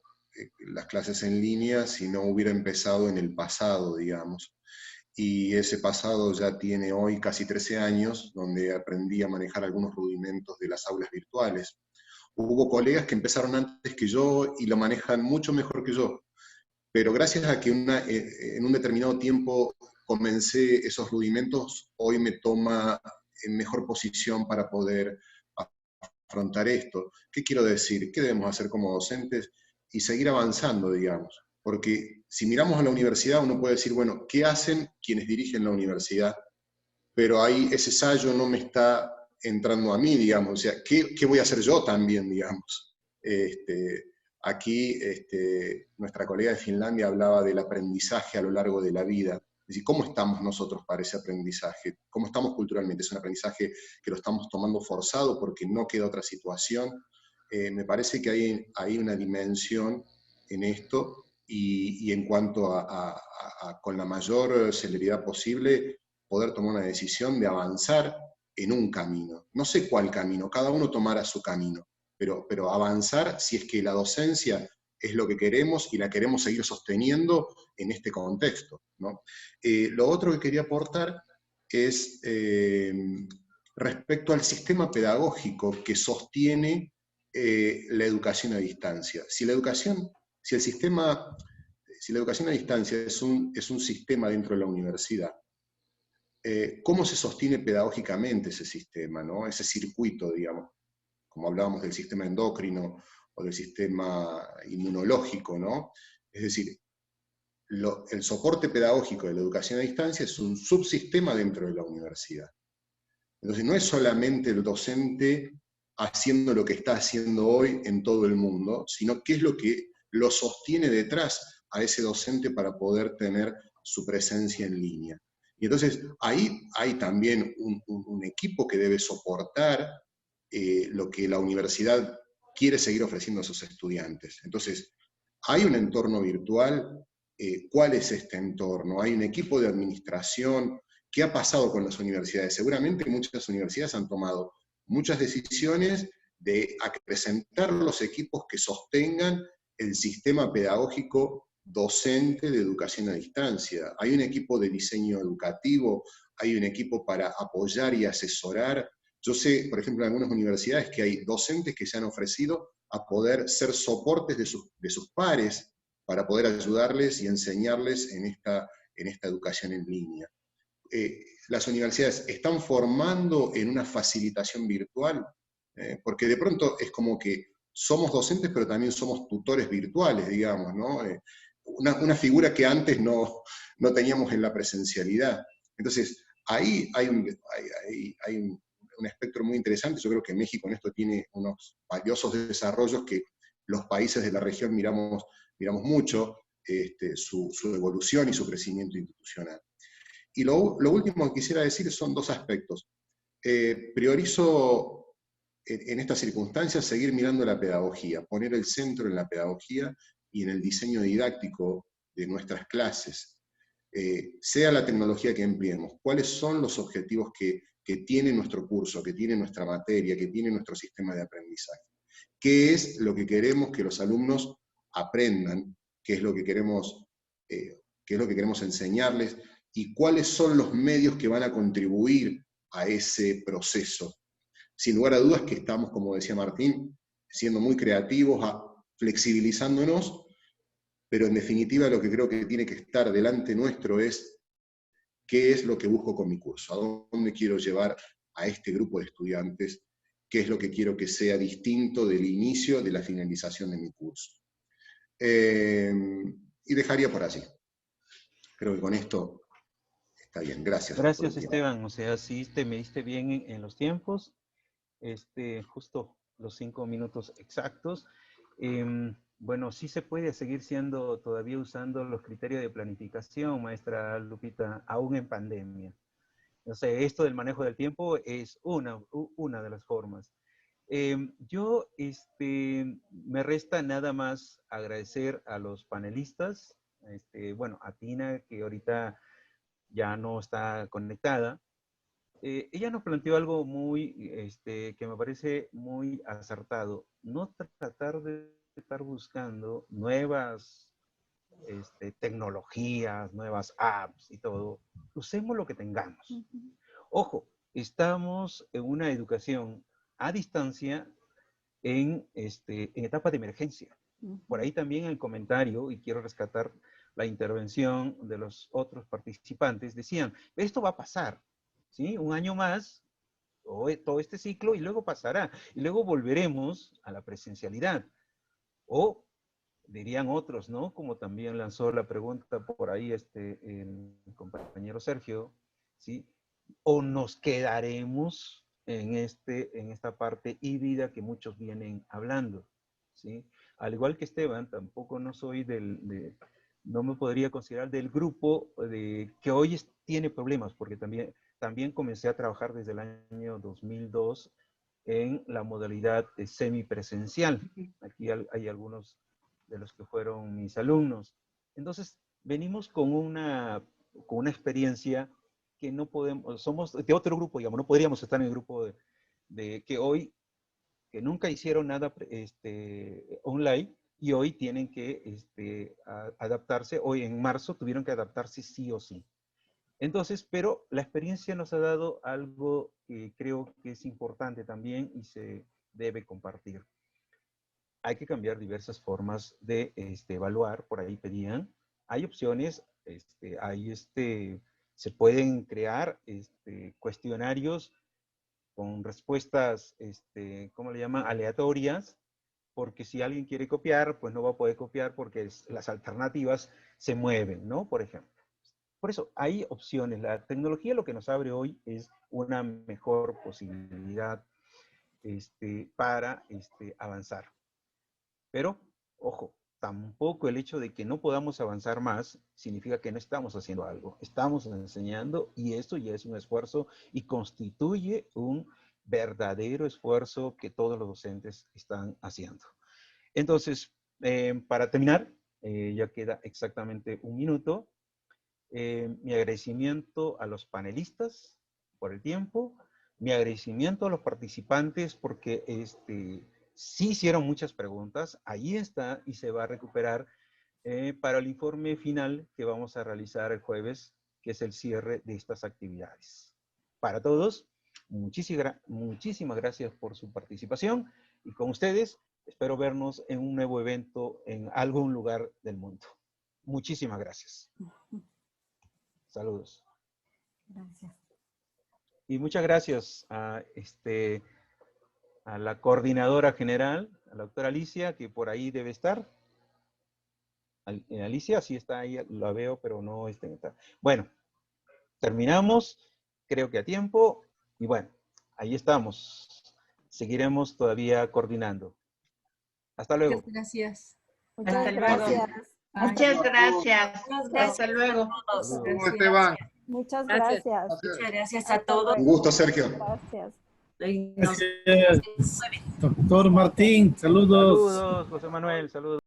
Speaker 4: las clases en línea, si no hubiera empezado en el pasado, digamos. y ese pasado ya tiene hoy casi 13 años, donde aprendí a manejar algunos rudimentos de las aulas virtuales. Hubo colegas que empezaron antes que yo y lo manejan mucho mejor que yo, pero gracias a que en un determinado tiempo comencé esos rudimentos, hoy me toma en mejor posición para poder afrontar esto. ¿Qué quiero decir? ¿Qué debemos hacer como docentes? Y seguir avanzando, digamos. Porque si miramos a la universidad, uno puede decir, bueno, ¿qué hacen quienes dirigen la universidad? Pero ahí ese sallo no me está entrando a mí, digamos. O sea, ¿qué voy a hacer yo también, digamos? Aquí nuestra colega de Finlandia hablaba del aprendizaje a lo largo de la vida. Es decir, ¿cómo estamos nosotros para ese aprendizaje? ¿Cómo estamos culturalmente? ¿Es un aprendizaje que lo estamos tomando forzado porque no queda otra situación? Me parece que hay una dimensión en esto y en cuanto a con la mayor celeridad posible, poder tomar una decisión de avanzar en un camino. No sé cuál camino, cada uno tomará su camino, pero avanzar si es que la docencia es lo que queremos y la queremos seguir sosteniendo en este contexto, ¿no? Lo otro que quería aportar es respecto al sistema pedagógico que sostiene la educación a distancia. Si la educación a distancia es un sistema dentro de la universidad, ¿cómo se sostiene pedagógicamente ese sistema, ¿no? Ese circuito, digamos, como hablábamos del sistema endocrino o del sistema inmunológico, ¿no? Es decir, el soporte pedagógico de la educación a distancia es un subsistema dentro de la universidad. Entonces no es solamente el docente haciendo lo que está haciendo hoy en todo el mundo, sino qué es lo que lo sostiene detrás a ese docente para poder tener su presencia en línea. Y entonces ahí hay también un equipo que debe soportar lo que la universidad quiere seguir ofreciendo a sus estudiantes. Entonces, hay un entorno virtual. ¿Cuál es este entorno? Hay un equipo de administración. ¿Qué ha pasado con las universidades? Seguramente muchas universidades han tomado muchas decisiones de acrecentar los equipos que sostengan el sistema pedagógico docente de educación a distancia. Hay un equipo de diseño educativo, hay un equipo para apoyar y asesorar. Yo sé, por ejemplo, en algunas universidades que hay docentes que se han ofrecido a poder ser soportes de sus pares para poder ayudarles y enseñarles en esta educación en línea. Las universidades están formando en una facilitación virtual, porque de pronto es como que somos docentes, pero también somos tutores virtuales, digamos, ¿no? Una figura que antes no teníamos en la presencialidad. Entonces, ahí hay un espectro muy interesante. Yo creo que México en esto tiene unos valiosos desarrollos que los países de la región miramos mucho, su evolución y su crecimiento institucional. Y lo último que quisiera decir son dos aspectos. Priorizo en estas circunstancias seguir mirando la pedagogía, poner el centro en la pedagogía y en el diseño didáctico de nuestras clases. Sea la tecnología que empleemos, cuáles son los objetivos que tiene nuestro curso, que tiene nuestra materia, que tiene nuestro sistema de aprendizaje. ¿Qué es lo que queremos que los alumnos aprendan? ¿Qué es lo que queremos enseñarles? ¿Y cuáles son los medios que van a contribuir a ese proceso? Sin lugar a dudas que estamos, como decía Martín, siendo muy creativos, flexibilizándonos, pero en definitiva lo que creo que tiene que estar delante nuestro es qué es lo que busco con mi curso, a dónde quiero llevar a este grupo de estudiantes, qué es lo que quiero que sea distinto del inicio, de la finalización de mi curso. Y dejaría por allí. Creo que con esto está bien. Gracias.
Speaker 5: Gracias, Esteban. O sea, sí te mediste bien en los tiempos. Justo los 5 minutos exactos. Bueno, sí se puede seguir todavía usando los criterios de planificación, maestra Lupita, aún en pandemia. O sea, esto del manejo del tiempo es una de las formas. Yo, me resta nada más agradecer a los panelistas, bueno, a Tina, que ahorita ya no está conectada. Ella nos planteó algo que me parece muy acertado. No tratar de estar buscando nuevas tecnologías, nuevas apps y todo. Usemos lo que tengamos. Ojo, estamos en una educación a distancia en etapa de emergencia. Por ahí también el comentario, y quiero rescatar la intervención de los otros participantes, decían, esto va a pasar, ¿sí? Un año más, o todo este ciclo, y luego pasará, y luego volveremos a la presencialidad. O, dirían otros, ¿no? Como también lanzó la pregunta por ahí el compañero Sergio, ¿sí? O nos quedaremos en esta parte híbrida que muchos vienen hablando, ¿sí? Al igual que Esteban, tampoco no soy no me podría considerar del grupo que hoy tiene problemas, porque también comencé a trabajar desde el año 2002 en la modalidad semipresencial. Aquí hay algunos de los que fueron mis alumnos. Entonces, venimos con una experiencia que no podemos, somos de otro grupo, digamos, no podríamos estar en el grupo de que hoy, que nunca hicieron nada online, y hoy tienen que adaptarse, hoy en marzo tuvieron que adaptarse sí o sí. Entonces, pero la experiencia nos ha dado algo que creo que es importante también y se debe compartir. Hay que cambiar diversas formas de evaluar, por ahí pedían. Hay opciones, se pueden crear cuestionarios con respuestas, ¿cómo le llaman? Aleatorias, porque si alguien quiere copiar, pues no va a poder copiar porque las alternativas se mueven, ¿no? Por ejemplo. Por eso, hay opciones. La tecnología lo que nos abre hoy es una mejor posibilidad para avanzar. Pero, ojo, tampoco el hecho de que no podamos avanzar más significa que no estamos haciendo algo. Estamos enseñando y esto ya es un esfuerzo y constituye un verdadero esfuerzo que todos los docentes están haciendo. Entonces, para terminar, ya queda exactamente un minuto. Mi agradecimiento a los panelistas por el tiempo, mi agradecimiento a los participantes porque sí hicieron muchas preguntas, ahí está y se va a recuperar para el informe final que vamos a realizar el jueves, que es el cierre de estas actividades. Para todos, muchísimas gracias por su participación y con ustedes espero vernos en un nuevo evento en algún lugar del mundo. Muchísimas gracias. Saludos.
Speaker 10: Gracias.
Speaker 5: Y muchas gracias a la coordinadora general, a la doctora Alicia, que por ahí debe estar. Alicia, sí está ahí, la veo, pero no está. Bueno, terminamos, creo que a tiempo, y bueno, ahí estamos. Seguiremos todavía coordinando. Hasta luego.
Speaker 2: Muchas gracias.
Speaker 10: Muchas gracias.
Speaker 9: Muchas gracias. Hasta luego.
Speaker 4: Esteban.
Speaker 10: Muchas gracias.
Speaker 1: Muchas gracias a todos.
Speaker 4: Un gusto, Sergio.
Speaker 10: Gracias.
Speaker 3: Gracias, doctor Martín. Saludos.
Speaker 5: Saludos, José Manuel, saludos.